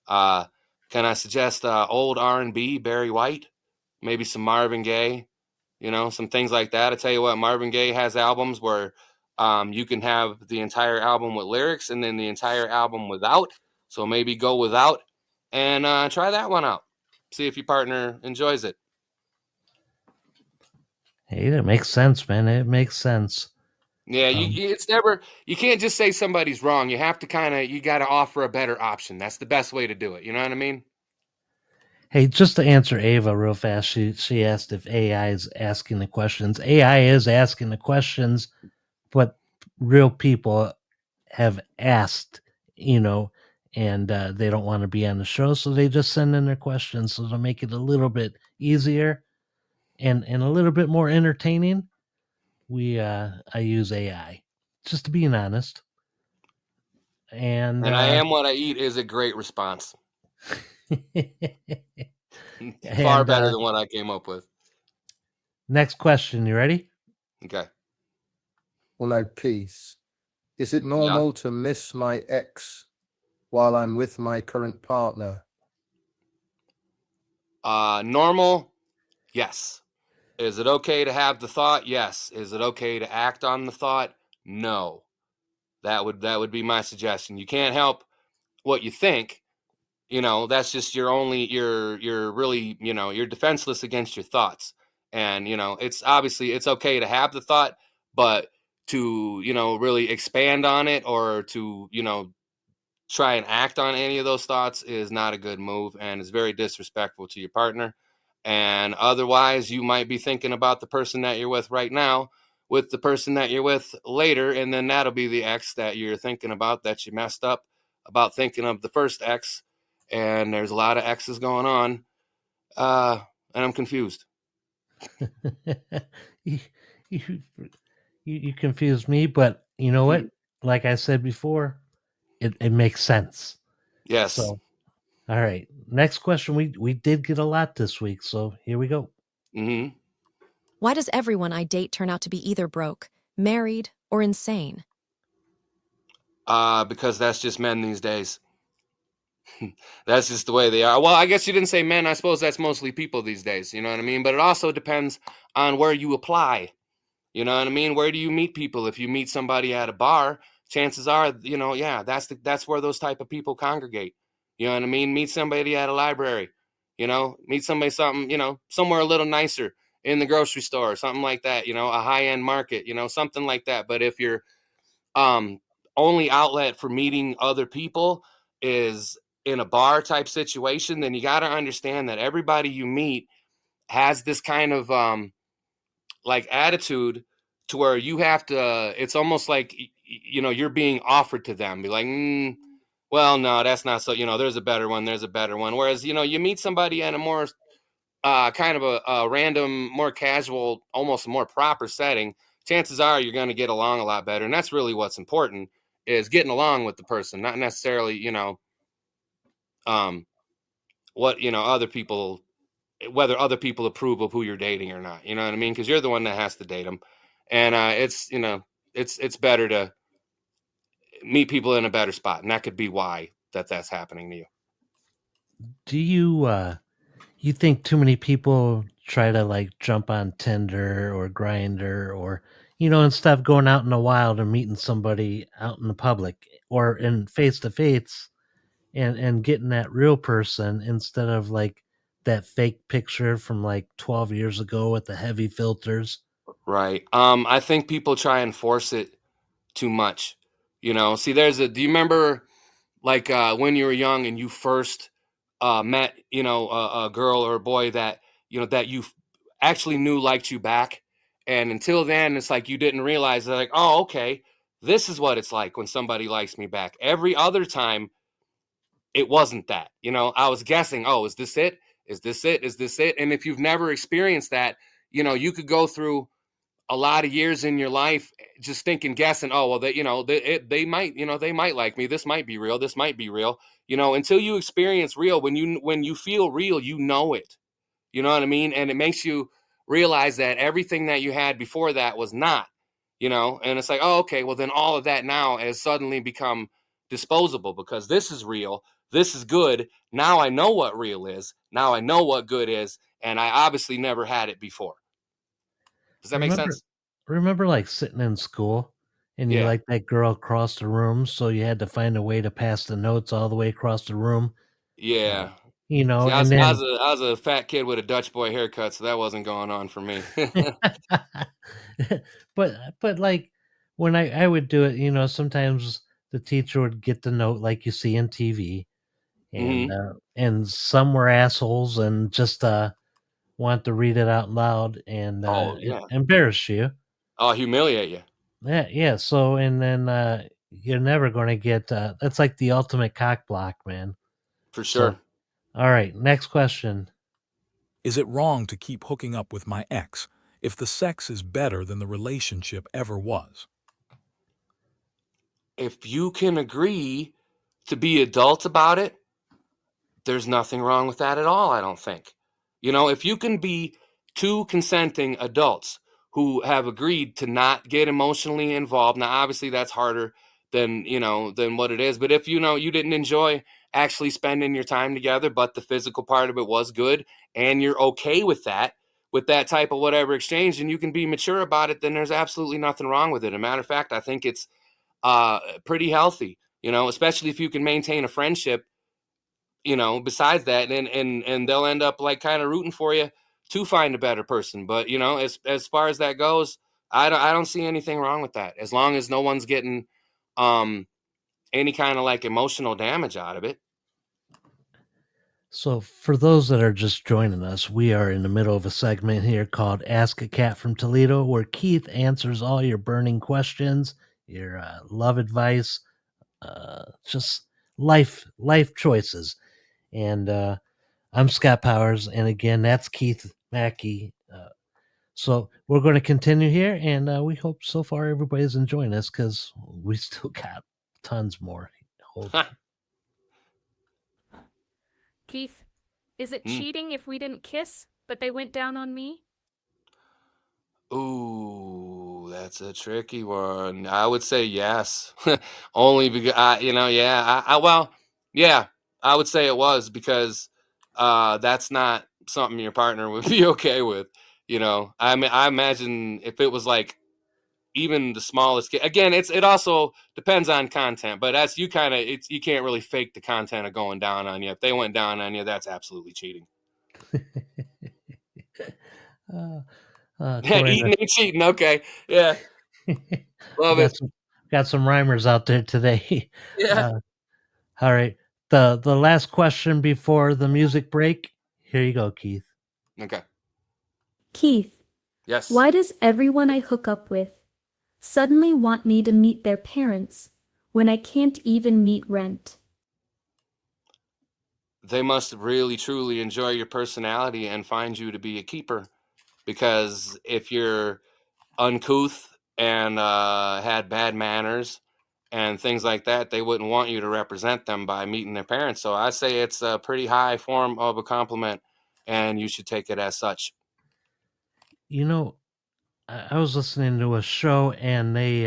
Uh, can I suggest old R&B, Barry White, maybe some Marvin Gaye, some things like that. I tell you what, Marvin Gaye has albums where you can have the entire album with lyrics and then the entire album without. So maybe go without and try that one out. See if your partner enjoys it. Hey, that makes sense, man. It makes sense. Yeah, it's never, you can't just say somebody's wrong. You have to you got to offer a better option. That's the best way to do it. You know what I mean? Hey, just to answer Ava real fast, she asked if AI is asking the questions. AI is asking the questions, but real people have asked, and they don't want to be on the show, so they just send in their questions. So to make it a little bit easier and a little bit more entertaining, I use AI. Just to being honest. And I am what I eat is a great response. and, Far better than what I came up with. Next question, you ready? Okay. Well, now, Keith, is it normal to miss my ex while I'm with my current partner? Normal? Yes. Is it okay to have the thought? Yes. Is it okay to act on the thought? No. That would be my suggestion. You can't help what you think. That's just you're really, you're defenseless against your thoughts. And, it's okay to have the thought, but to, really expand on it or to, try and act on any of those thoughts is not a good move and is very disrespectful to your partner. And otherwise, you might be thinking about the person that you're with right now with the person that you're with later. And then that'll be the ex that you're thinking about that you messed up about thinking of the first ex. and there's a lot of X's going on, and I'm confused. you, you, you confused me, but you know what? Like I said before, it makes sense. Yes. So, all right. Next question. We did get a lot this week, so here we go. Mm-hmm. Why does everyone I date turn out to be either broke, married, or insane? Because that's just men these days. That's just the way they are. Well, I guess you didn't say men. I suppose that's mostly people these days. You know what I mean? But it also depends on where you apply. You know what I mean? Where do you meet people? If you meet somebody at a bar, chances are, you know, yeah, that's where those type of people congregate. You know what I mean? Meet somebody at a library. You know, meet somebody something, you know, somewhere a little nicer, in the grocery store or something like that. You know, a high end market. You know, something like that. But if your only outlet for meeting other people is in a bar type situation, then you got to understand that everybody you meet has this kind of like attitude to where you have to, it's almost like, you know, you're being offered to them, be like, well, no, that's not so, you know, there's a better one, whereas, you know, you meet somebody at a more kind of a random, more casual, almost more proper setting, chances are you're going to get along a lot better. And that's really what's important, is getting along with the person, not necessarily, you know, what, you know, other people, whether other people approve of who you're dating or not. You know what I mean? Because you're the one that has to date them. And it's, you know, it's better to meet people in a better spot. And that could be why that's happening to you. Do you think too many people try to like jump on Tinder or Grinder, or instead of going out in the wild and meeting somebody out in the public or in face to face and getting that real person instead of like that fake picture from like 12 years ago with the heavy filters? Right. I think people try and force it too much. You know, see, do you remember like when you were young and you first met, you know, a girl or a boy that, you know, that you actually knew liked you back. And until then, it's like you didn't realize that, like, oh, okay, this is what it's like when somebody likes me back. Every other time, it wasn't that. You know, I was guessing, oh, is this it? Is this it? Is this it? And if you've never experienced that, you know, you could go through a lot of years in your life just thinking, guessing, oh, well, they, you know, they might, you know, they might like me. This might be real. This might be real. You know, until you experience real, when you feel real, you know it. You know what I mean? And it makes you realize that everything that you had before that was not, you know, and it's like, oh, okay, well, then all of that now has suddenly become disposable because this is real. This is good. Now I know what real is. Now I know what good is. And I obviously never had it before. Does that make Remember, sense? remember like sitting in school and you Yeah. like that girl across the room, so you had to find a way to pass the notes all the way across the room. Uh, Yeah. See, and then I was a fat kid with a Dutch boy haircut, so that wasn't going on for me. but like when I would do it, sometimes the teacher would get the note like you see in TV, Hmm. and some were assholes and just want to read it out loud and Oh yeah. embarrass you. Oh, humiliate you Yeah. So and then you're never going to get. That's like the ultimate cock block, man. for So sure. all right, next question. Is it wrong to keep hooking up with my ex if the sex is better than the relationship ever was? If you can agree to be adult about it, there's nothing wrong with that at all, I don't think. You know, if you can be two consenting adults who have agreed to not get emotionally involved, now obviously that's harder than, you know, than what it is, but if you know you didn't enjoy actually spending your time together, but the physical part of it was good and you're okay with that type of whatever exchange, and you can be mature about it, then there's absolutely nothing wrong with it. As a matter of fact, I think it's pretty healthy, you know, especially if you can maintain a friendship, you know, besides that, and they'll end up like kind of rooting for you to find a better person. But you know, as far as that goes, I don't see anything wrong with that, as long as no one's getting um any kind of like emotional damage out of it. So, for those that are just joining us, we are in the middle of a segment here called Ask a Cat from Toledo, where Keith answers all your burning questions, your love advice, just life choices. And I'm Scott Powers, and again, that's Keith Mackey. So we're going to continue here, and we hope so far everybody's enjoying this because we still got tons more. Hold on. Keith, is it Hmm. cheating if we didn't kiss, but they went down on me? Ooh, that's a tricky one. I would say yes, only because I would say it was because that's not something your partner would be okay with. I mean, I imagine if it was like even the smallest again, it also depends on content, but that's you can't really fake the content of going down on you. If they went down on you, that's absolutely cheating. According Eating ain't cheating. Okay, yeah, to, love it. got some rhymers out there today. Yeah. All right. The last question before the music break. Here you go, Keith. Okay. Keith, Yes. why does everyone I hook up with suddenly want me to meet their parents when I can't even meet rent? They must really truly enjoy your personality and find you to be a keeper, because if you're uncouth and had bad manners and things like that, they wouldn't want you to represent them by meeting their parents. So I say it's a pretty high form of a compliment, and you should take it as such. You know, I was listening to a show, and they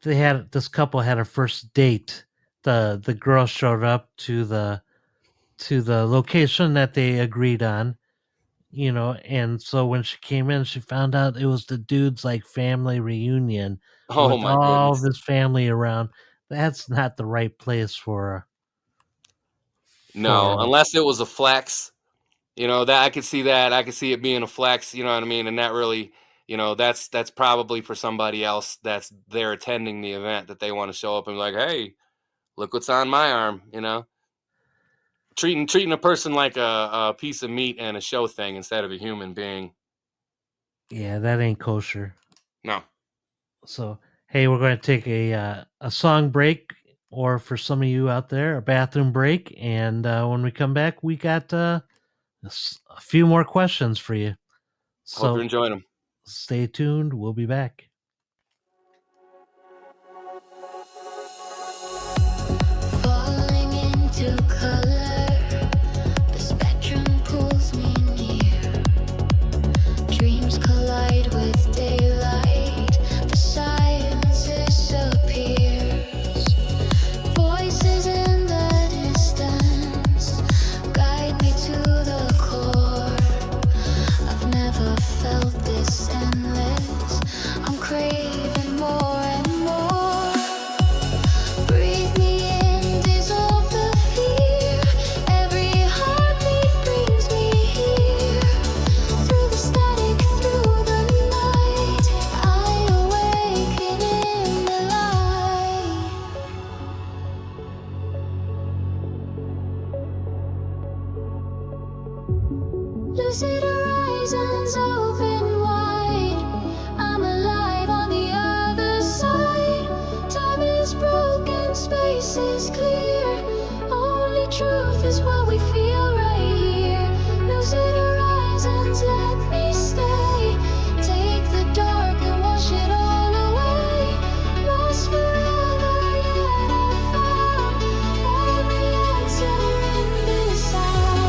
had this couple had a first date. The girl showed up to the location that they agreed on, and so when she came in, she found out it was the dude's like family reunion Oh with my all of goodness. his family around. That's not the right place for No, unless it was a flex. That I could see that. I could see it being a flex, you know what I mean? And that really, that's probably for somebody else that's there attending the event that they want to show up and be like, hey, look what's on my arm. Treating a person like a piece of meat and a show thing instead of a human being. Yeah, that ain't kosher. No. So, hey, we're going to take a song break, or for some of you out there, a bathroom break. And when we come back, we got a few more questions for you. Hope you're So enjoying them. stay tuned. We'll be back. Falling into color, the spectrum pulls me near. Dreams collide with daylight, the silence disappears. Voices in the distance guide me to the core. I've never felt this endless. I'm craving more and more. Breathe me in, dissolve the fear. Every heartbeat brings me here. Through the static, through the night, I awaken in the light. Lucid horizons open wide. I'm alive on the other side. Time is broken, space is clear. Only truth is what we feel right here. Lucid horizons, let me stay. Take the dark and wash it all away. Lost forever, yet I found every answer in this sound.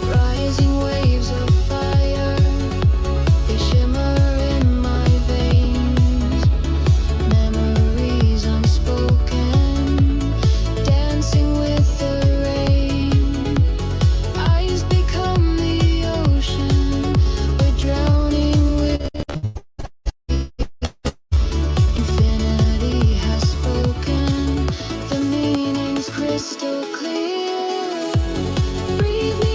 Rising waves of fire, they shimmer in my veins. Memories unspoken, dancing with the rain. Eyes become the ocean, we're drowning with infinity has spoken. The meaning's crystal clear. Breathe me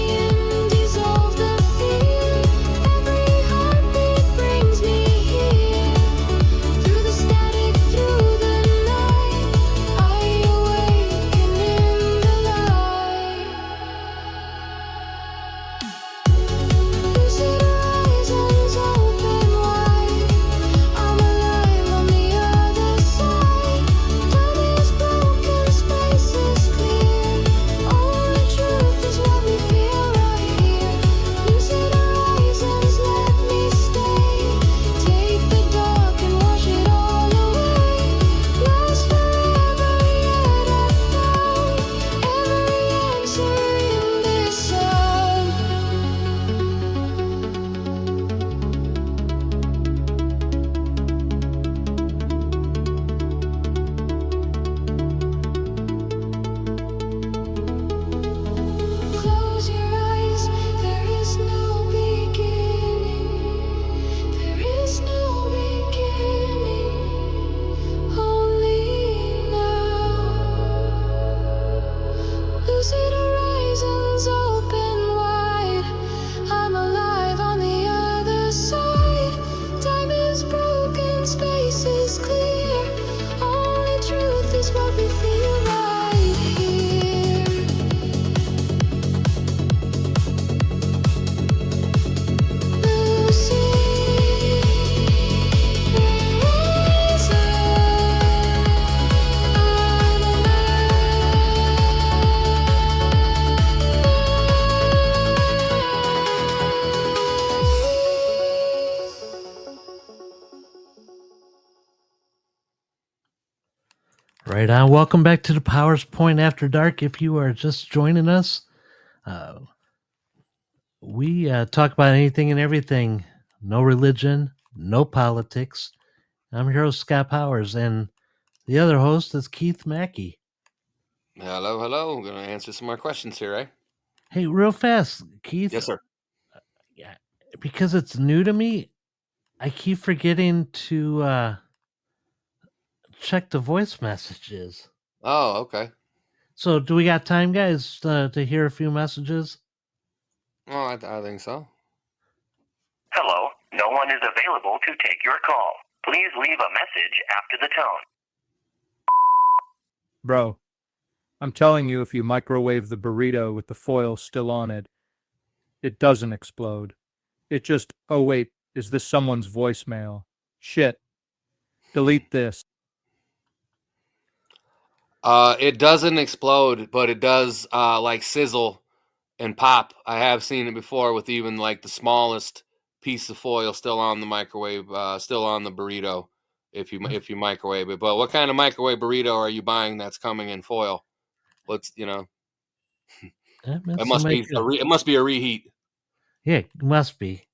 Right on. Welcome back to the Powers Point After Dark. If you are just joining us, we talk about anything and everything. No religion, no politics. I'm your host, Scott Powers, and the other host is Keith Mackey. Hello, hello. I'm going to answer some more questions here, eh? Hey, real fast, Keith. Yes, sir. Yeah, because it's new to me, I keep forgetting to check the voice messages. Oh, okay. So, do we got time, guys, to hear a few messages? Oh, I think so. Hello, no one is available to take your call. Please leave a message after the tone. Bro, I'm telling you, if you microwave the burrito with the foil still on it, it doesn't explode. It just, oh wait, is this someone's voicemail? Shit. Delete this. It doesn't explode, but it does like sizzle and pop. I have seen it before with even like the smallest piece of foil still on the microwave, still on the burrito if you microwave it. But what kind of microwave burrito are you buying that's coming in foil? What's it must be it must be a reheat. Yeah, it must be.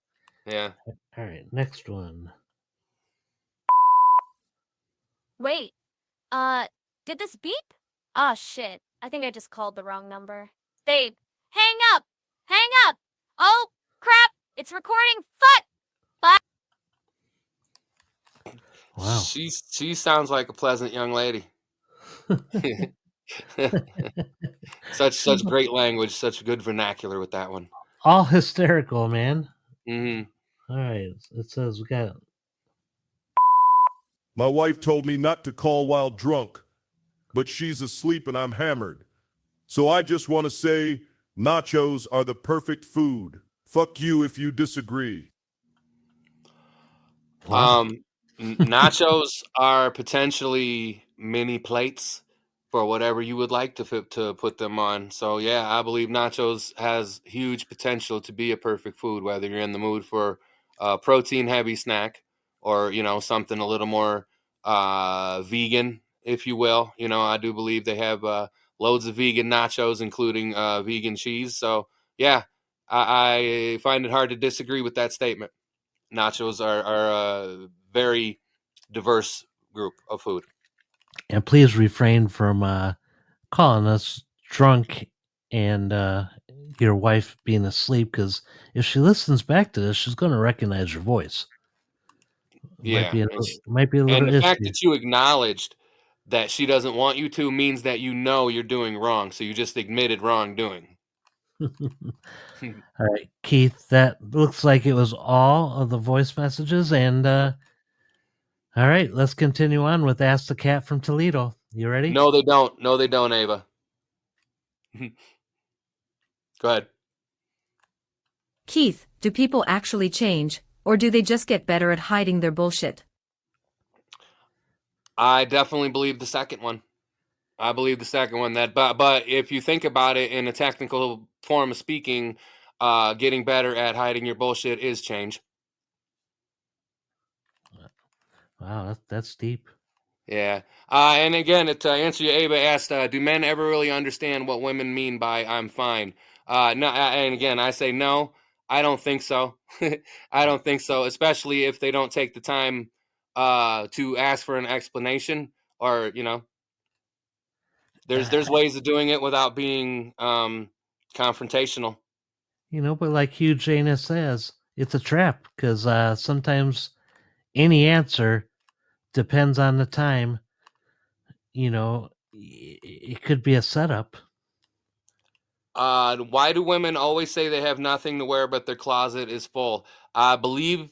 Yeah. All right, next one. Wait, did this beep? Ah, shit. I think I just called the wrong number. Babe, hang up! Hang up! Oh, crap! It's recording. Fuck! Bye! Wow. She sounds like a pleasant young lady. such great language, such good vernacular with that one. All hysterical, man. Mm-hmm. All right, it says we got. My wife told me not to call while drunk, but she's asleep and I'm hammered. So I just want to say nachos are the perfect food. Fuck you if you disagree. Wow. Nachos are potentially mini plates for whatever you would like to put them on. So yeah, I believe nachos has huge potential to be a perfect food, whether you're in the mood for a protein heavy snack or something a little more vegan, if you will. I do believe they have loads of vegan nachos, including vegan cheese. So yeah, I find it hard to disagree with that statement. Nachos are a very diverse group of food. And please refrain from calling us drunk and your wife being asleep, because if she listens back to this, she's going to recognize your voice. Yeah, might be a little and the fact issue. that you acknowledged that she doesn't want you to means that you're doing wrong. So you just admitted wrongdoing. All right, Keith, that looks like it was all of the voice messages. And all right, let's continue on with Ask the Cat from Toledo. You ready? No, they don't. No, they don't, Ava. Go ahead. Keith, do people actually change, or do they just get better at hiding their bullshit? I definitely believe the second one. I believe the second one, but if you think about it in a technical form of speaking, getting better at hiding your bullshit is change. Wow, that's deep. Yeah. And again, to answer you, Ava asked, do men ever really understand what women mean by "I'm fine"? No. And again, I say no. I don't think so. I don't think so, especially if they don't take the time to ask for an explanation, or there's ways of doing it without being confrontational. But like Hugh Janus says, it's a trap, because sometimes any answer depends on the time. It could be a setup. Why do women always say they have nothing to wear but their closet is full? I believe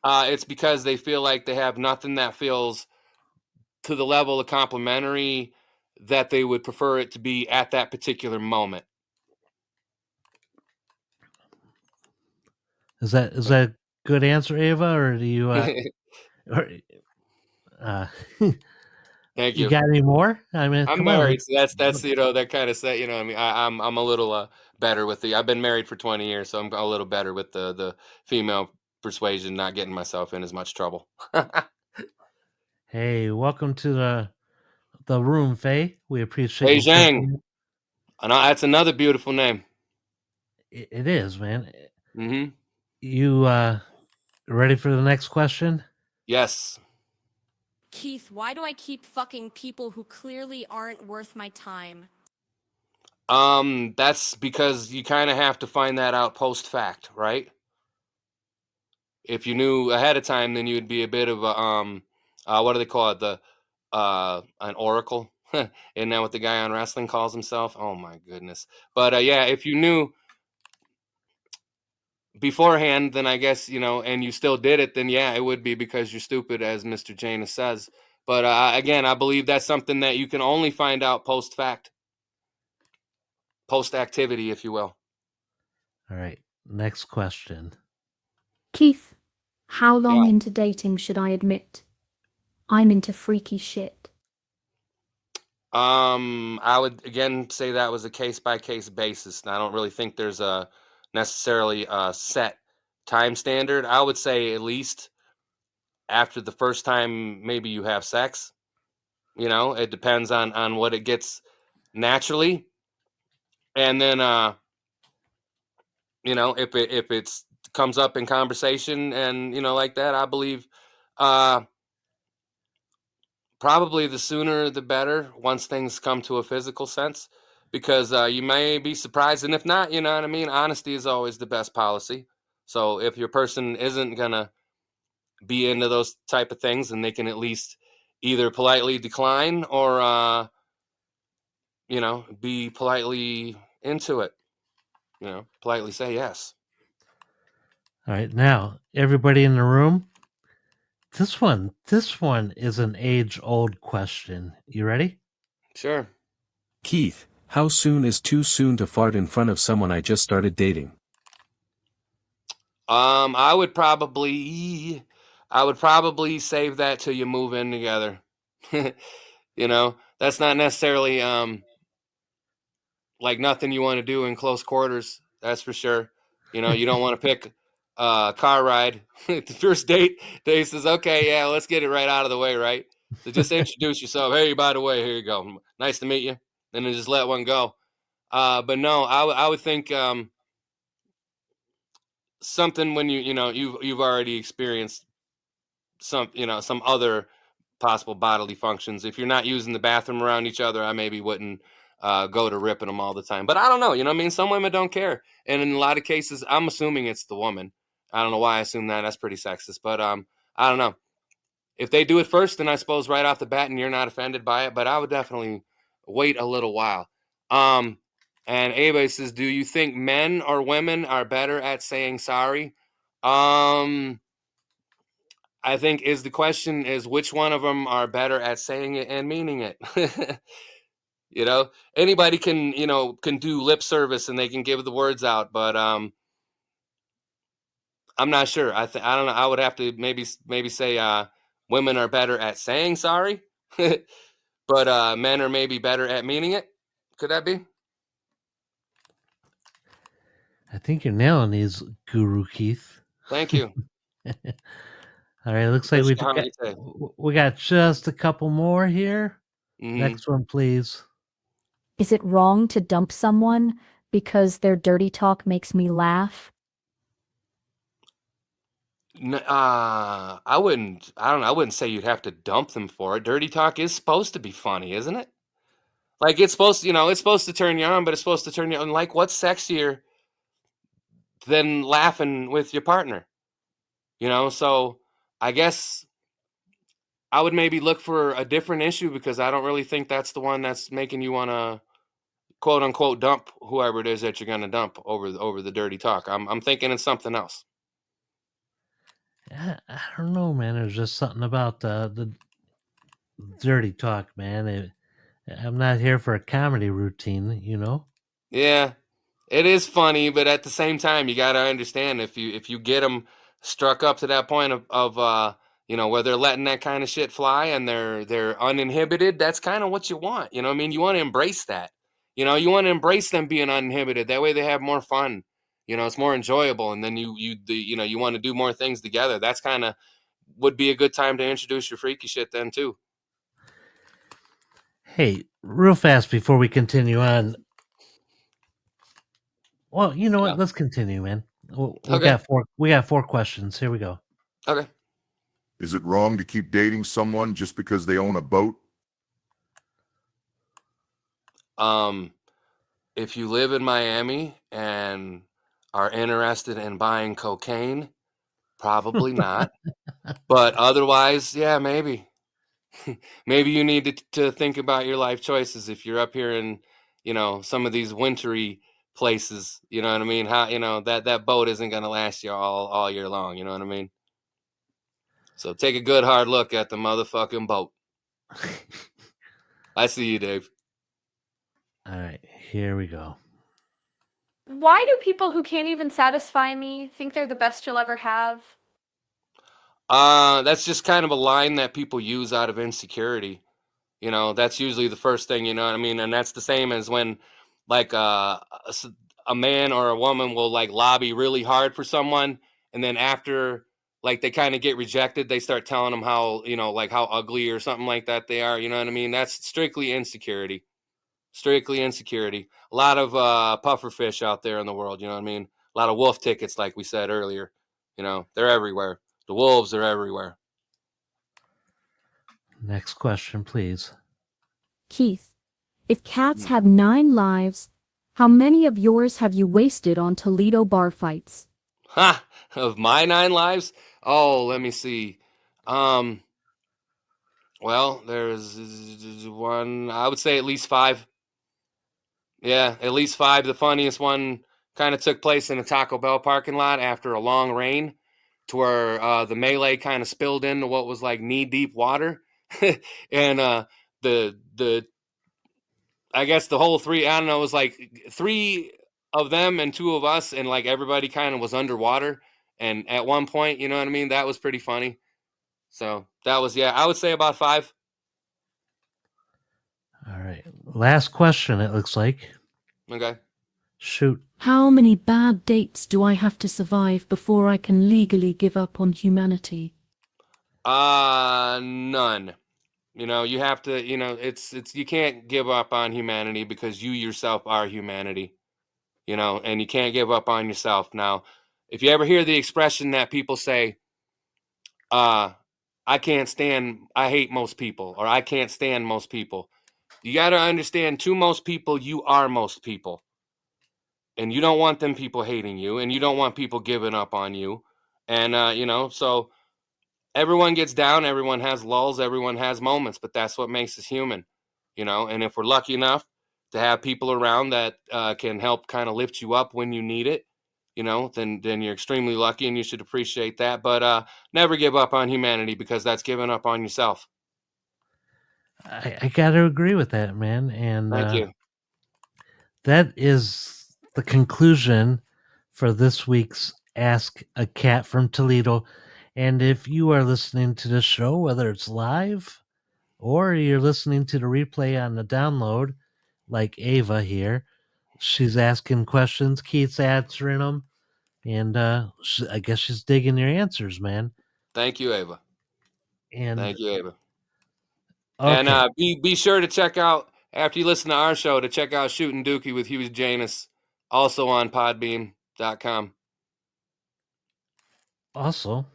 it's because they feel like they have nothing that feels to the level of complimentary that they would prefer it to be at that particular moment. Is that a good answer, Ava, or do you? Thank you. You got any more? I mean, I'm come married, on. so that's that kind of set. I mean, I'm a little better with I've been married for 20 years, so I'm a little better with the female persuasion, not getting myself in as much trouble. Hey, welcome to the room, Faye. We appreciate Hey you Zhang. jumping in. That's another beautiful name. It is, man. Mm-hmm. You ready for the next question? Yes. Keith, why do I keep fucking people who clearly aren't worth my time? That's because you kind of have to find that out post fact, right? If you knew ahead of time, then you'd be a bit of a what do they call it? An oracle. Isn't that what the guy on wrestling calls himself? Oh my goodness. But yeah, if you knew beforehand, then I guess, and you still did it, then yeah, it would be because you're stupid, as Mr. Janus says. But again, I believe that's something that you can only find out post fact, post activity, if you will. All right, next question. Keith, how long Yeah. into dating should I admit I'm into freaky shit? I would again say that was a case by case basis. And I don't really think there's a necessarily a set time standard. I would say at least after the first time maybe you have sex. It depends on what it gets naturally. And then if it's comes up in conversation and like that, I believe probably the sooner the better once things come to a physical sense, because you may be surprised, and if not, you know what I mean, honesty is always the best policy. So if your person isn't gonna be into those type of things, then they can at least either politely decline or be politely into it, politely say yes. All right, now everybody in the room. This one is an age-old question. You ready? Sure. Keith, how soon is too soon to fart in front of someone I just started dating? I would probably save that till you move in together. That's not necessarily like nothing you want to do in close quarters. That's for sure. You don't want to pick a car ride. The first date, they says, okay, yeah, let's get it right out of the way, right? So just introduce yourself. Hey, by the way, here you go. Nice to meet you. And then just let one go. But no, I would think something when you've already experienced some other possible bodily functions. If you're not using the bathroom around each other, I maybe wouldn't go to ripping them all the time. But I don't know. I mean, some women don't care, and in a lot of cases, I'm assuming it's the woman. I don't know why I assume that. That's pretty sexist. But I don't know. If they do it first, then I suppose right off the bat, and you're not offended by it. But I would definitely wait a little while. And Abe says, do you think men or women are better at saying sorry? I think the question is which one of them are better at saying it and meaning it. Anybody can do lip service and they can give the words out, but I'm not sure. I don't know. I would have to maybe say women are better at saying sorry, but men are maybe better at meaning it. Could that be? I think you're nailing these, Guru Keith. Thank you. All right, looks like we got just a couple more here. Next one, please. Is it wrong to dump someone because their dirty talk makes me laugh? I wouldn't. I don't know. I wouldn't say you'd have to dump them for it. Dirty talk is supposed to be funny, isn't it? Like it's supposed to, it's supposed to turn you on, but it's supposed to turn you on. Like, what's sexier than laughing with your partner? So I guess I would maybe look for a different issue because I don't really think that's the one that's making you want to quote unquote dump whoever it is that you're going to dump over the dirty talk. I'm thinking it's something else. I don't know, man. There's just something about the dirty talk, man. I'm not here for a comedy routine, Yeah, it is funny, but at the same time, you got to understand if you get them struck up to that point of where they're letting that kind of shit fly and they're uninhibited. That's kind of what you want. I mean, you want to embrace that. You want to embrace them being uninhibited. That way, they have more fun. It's more enjoyable, and then you want to do more things together. That's kind of would be a good time to introduce your freaky shit then too. Hey, real fast before we continue on. Well, you know what? Let's continue, man. Okay. We got 4 questions. Here we go. Okay. Is it wrong to keep dating someone just because they own a boat? If you live in Miami and are interested in buying cocaine, probably not. But otherwise, yeah, maybe. Maybe you need to think about your life choices if you're up here in, some of these wintry places. You know what I mean? How that boat isn't going to last you all year long. You know what I mean? So take a good hard look at the motherfucking boat. I see you, Dave. All right, here we go. Why do people who can't even satisfy me think they're the best you'll ever have? That's just kind of a line that people use out of insecurity. That's usually the first thing, you know what I mean? And that's the same as when like a man or a woman will like lobby really hard for someone, and then after like they kind of get rejected, they start telling them how, like how ugly or something like that they are, you know what I mean? That's strictly insecurity. Strictly insecurity. A lot of puffer fish out there in the world, you know what I mean? A lot of wolf tickets, like we said earlier. They're everywhere. The wolves are everywhere. Next question, please. Keith, if cats have 9 lives, how many of yours have you wasted on Toledo bar fights? Ha! Of my 9 lives? Oh, let me see. Well, there's one, I would say at least 5. Yeah, at least 5. The funniest one kind of took place in a Taco Bell parking lot after a long rain, to where the melee kind of spilled into what was like knee-deep water. And the I guess the whole 3, I don't know, it was like 3 of them and 2 of us, and like everybody kind of was underwater. And at one point, you know what I mean? That was pretty funny. So that was, yeah, I would say about 5. All right. Last question, it looks like. Okay. Shoot. How many bad dates do I have to survive before I can legally give up on humanity? None. You have to, it's you can't give up on humanity because you yourself are humanity. And you can't give up on yourself. Now, if you ever hear the expression that people say, I hate most people, or I can't stand most people. You got to understand, to most people, you are most people. And you don't want them people hating you, and you don't want people giving up on you. And, so everyone gets down, everyone has lulls, everyone has moments, but that's what makes us human, and if we're lucky enough to have people around that can help kind of lift you up when you need it, then you're extremely lucky, and you should appreciate that. But never give up on humanity, because that's giving up on yourself. I got to agree with that, man. And Thank you. that is the conclusion for this week's Ask a Cat from Toledo. And if you are listening to this show, whether it's live or you're listening to the replay on the download, like Ava here, she's asking questions, Keith's answering them, and I guess she's digging your answers, man. Thank you, Ava. And thank you, Ava. Okay. And be sure to check out, after you listen to our show, to check out Shootin' Dookie with Hughes Janus, also on podbeam.com. Also,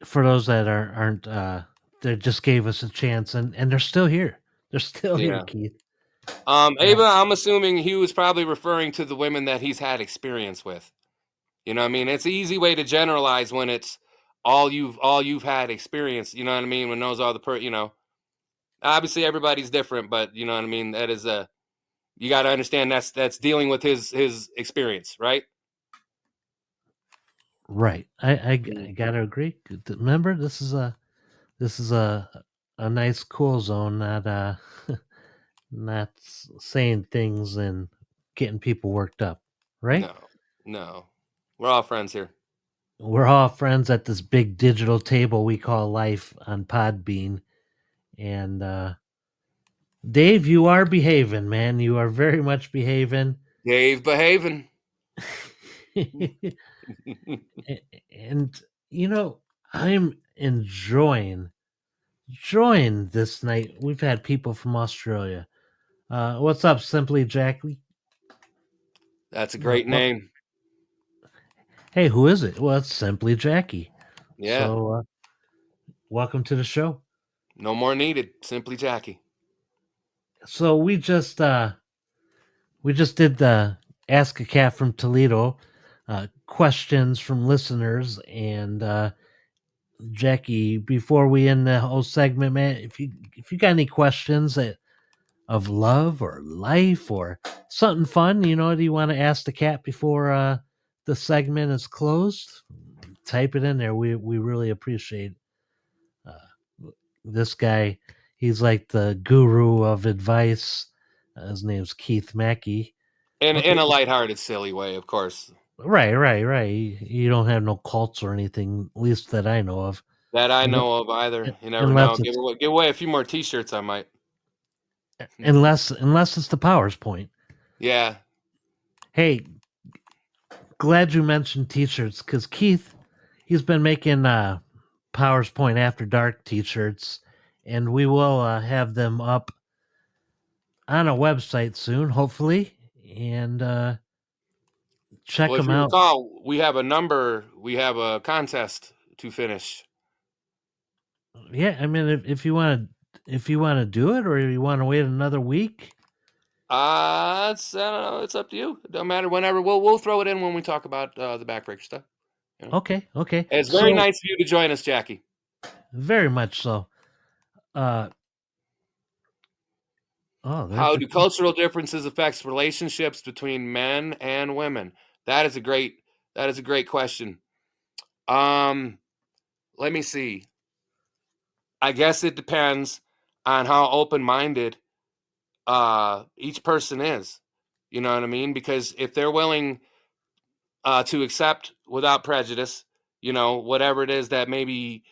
for those that aren't, they just gave us a chance, and they're still here. They're still here, Keith. Ava, I'm assuming he was probably referring to the women that he's had experience with. You know what I mean? It's an easy way to generalize when it's all you've had experience. You know what I mean? When those are obviously everybody's different, but you know what I mean? That is you got to understand that's dealing with his experience, right? Right. I gotta agree. Remember, this is a nice cool zone, not not saying things and getting people worked up. Right? No, we're all friends here. We're all friends at this big digital table we call life on Podbean. And Dave, you are behaving, man. You are very much behaving. Dave behaving. And I'm enjoying this night. We've had people from Australia. What's up, Simply Jackie? That's a great name. Hey, who is it? Well, it's Simply Jackie. Yeah. So, welcome to the show. No more needed. Simply Jackie. So we just did the Ask a Cat from Toledo questions from listeners, and Jackie, before we end the whole segment, man, if you got any questions of love or life or something fun, do you want to ask the cat before the segment is closed? Type it in there. We really appreciate this guy. He's like the guru of advice. His name's Keith Mackey. In Okay. a lighthearted, silly way, of course. Right. You don't have no cults or anything, at least that I know of. That I know of either. You never Unless know. Give away a few more T-shirts, I might. Unless it's the Powers Point. Yeah. Hey, glad you mentioned T-shirts because Keith, he's been making Powers Point After Dark T-shirts, and we will have them up on a website soon, hopefully, and check Well, if them you out. recall, we have a contest to finish. Yeah, I mean, if you want to do it, or you want to wait another week. I don't know. It's up to you. It don't matter. Whenever we'll throw it in when we talk about the backbreaker stuff. Okay. It's very nice of you to join us, Jackie. Very much so. How do cultural differences affect relationships between men and women? That is a great question. Let me see. I guess it depends on how open-minded each person is. You know what I mean? Because if they're willing to accept without prejudice, whatever it is that maybe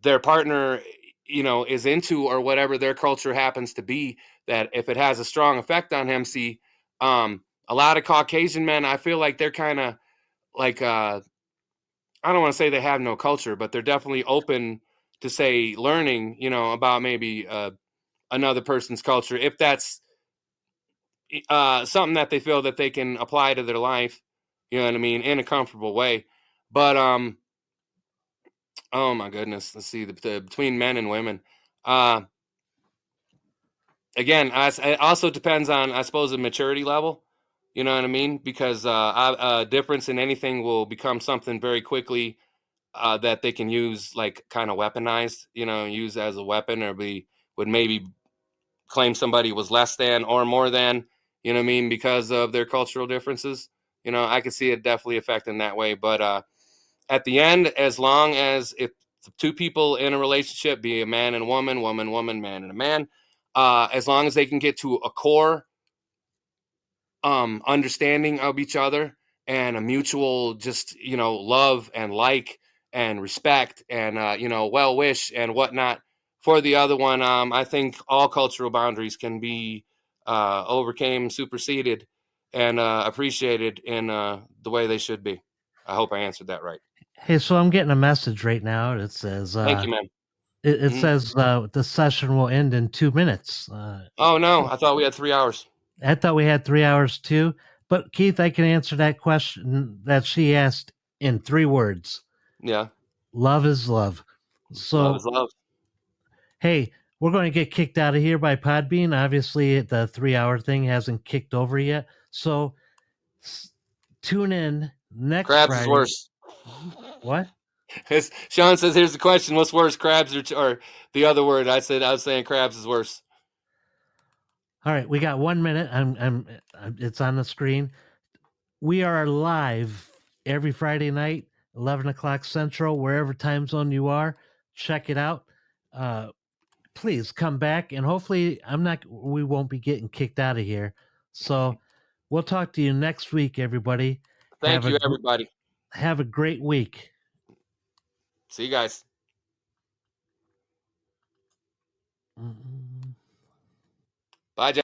their partner, is into, or whatever their culture happens to be, that if it has a strong effect on him, a lot of Caucasian men, I feel like they're kind of like, I don't want to say they have no culture, but they're definitely open to, say, learning, about maybe another person's culture, if that's something that they feel that they can apply to their life, you know what I mean, in a comfortable way. But oh my goodness, let's see, the between men and women. Again, it also depends on, I suppose, the maturity level. You know what I mean? Because a difference in anything will become something very quickly that they can use, like, kind of weaponized. Use as a weapon, or would maybe claim somebody was less than or more than. You know what I mean? Because of their cultural differences. I could see it definitely affecting that way. But at the end, as long as if two people in a relationship, be a man and a woman, woman, man and a man, as long as they can get to a core understanding of each other, and a mutual just love and like and respect and well wish and whatnot for the other one, I think all cultural boundaries can be overcame, superseded, and appreciated in the way they should be. I hope I answered that right. Hey, so I'm getting a message right now that says, Thank you, man. It says the session will end in 2 minutes. Oh no, I thought we had 3 hours. I thought we had 3 hours too. But Keith, I can answer that question that she asked in 3 words. Yeah. Love is love. So Love is love. Hey, we're going to get kicked out of here by Podbean. Obviously, the 3-hour thing hasn't kicked over yet. So tune in next Crabs Friday. is worse. What? Sean says, "Here's the question: what's worse, crabs or the other word?" I was saying crabs is worse. All right, we got 1 minute. It's on the screen. We are live every Friday night, 11 o'clock Central, wherever time zone you are. Check it out. Please come back, and hopefully we won't be getting kicked out of here. So we'll talk to you next week, everybody. Thank you, everybody. Have a great week. See you guys. Mm-hmm.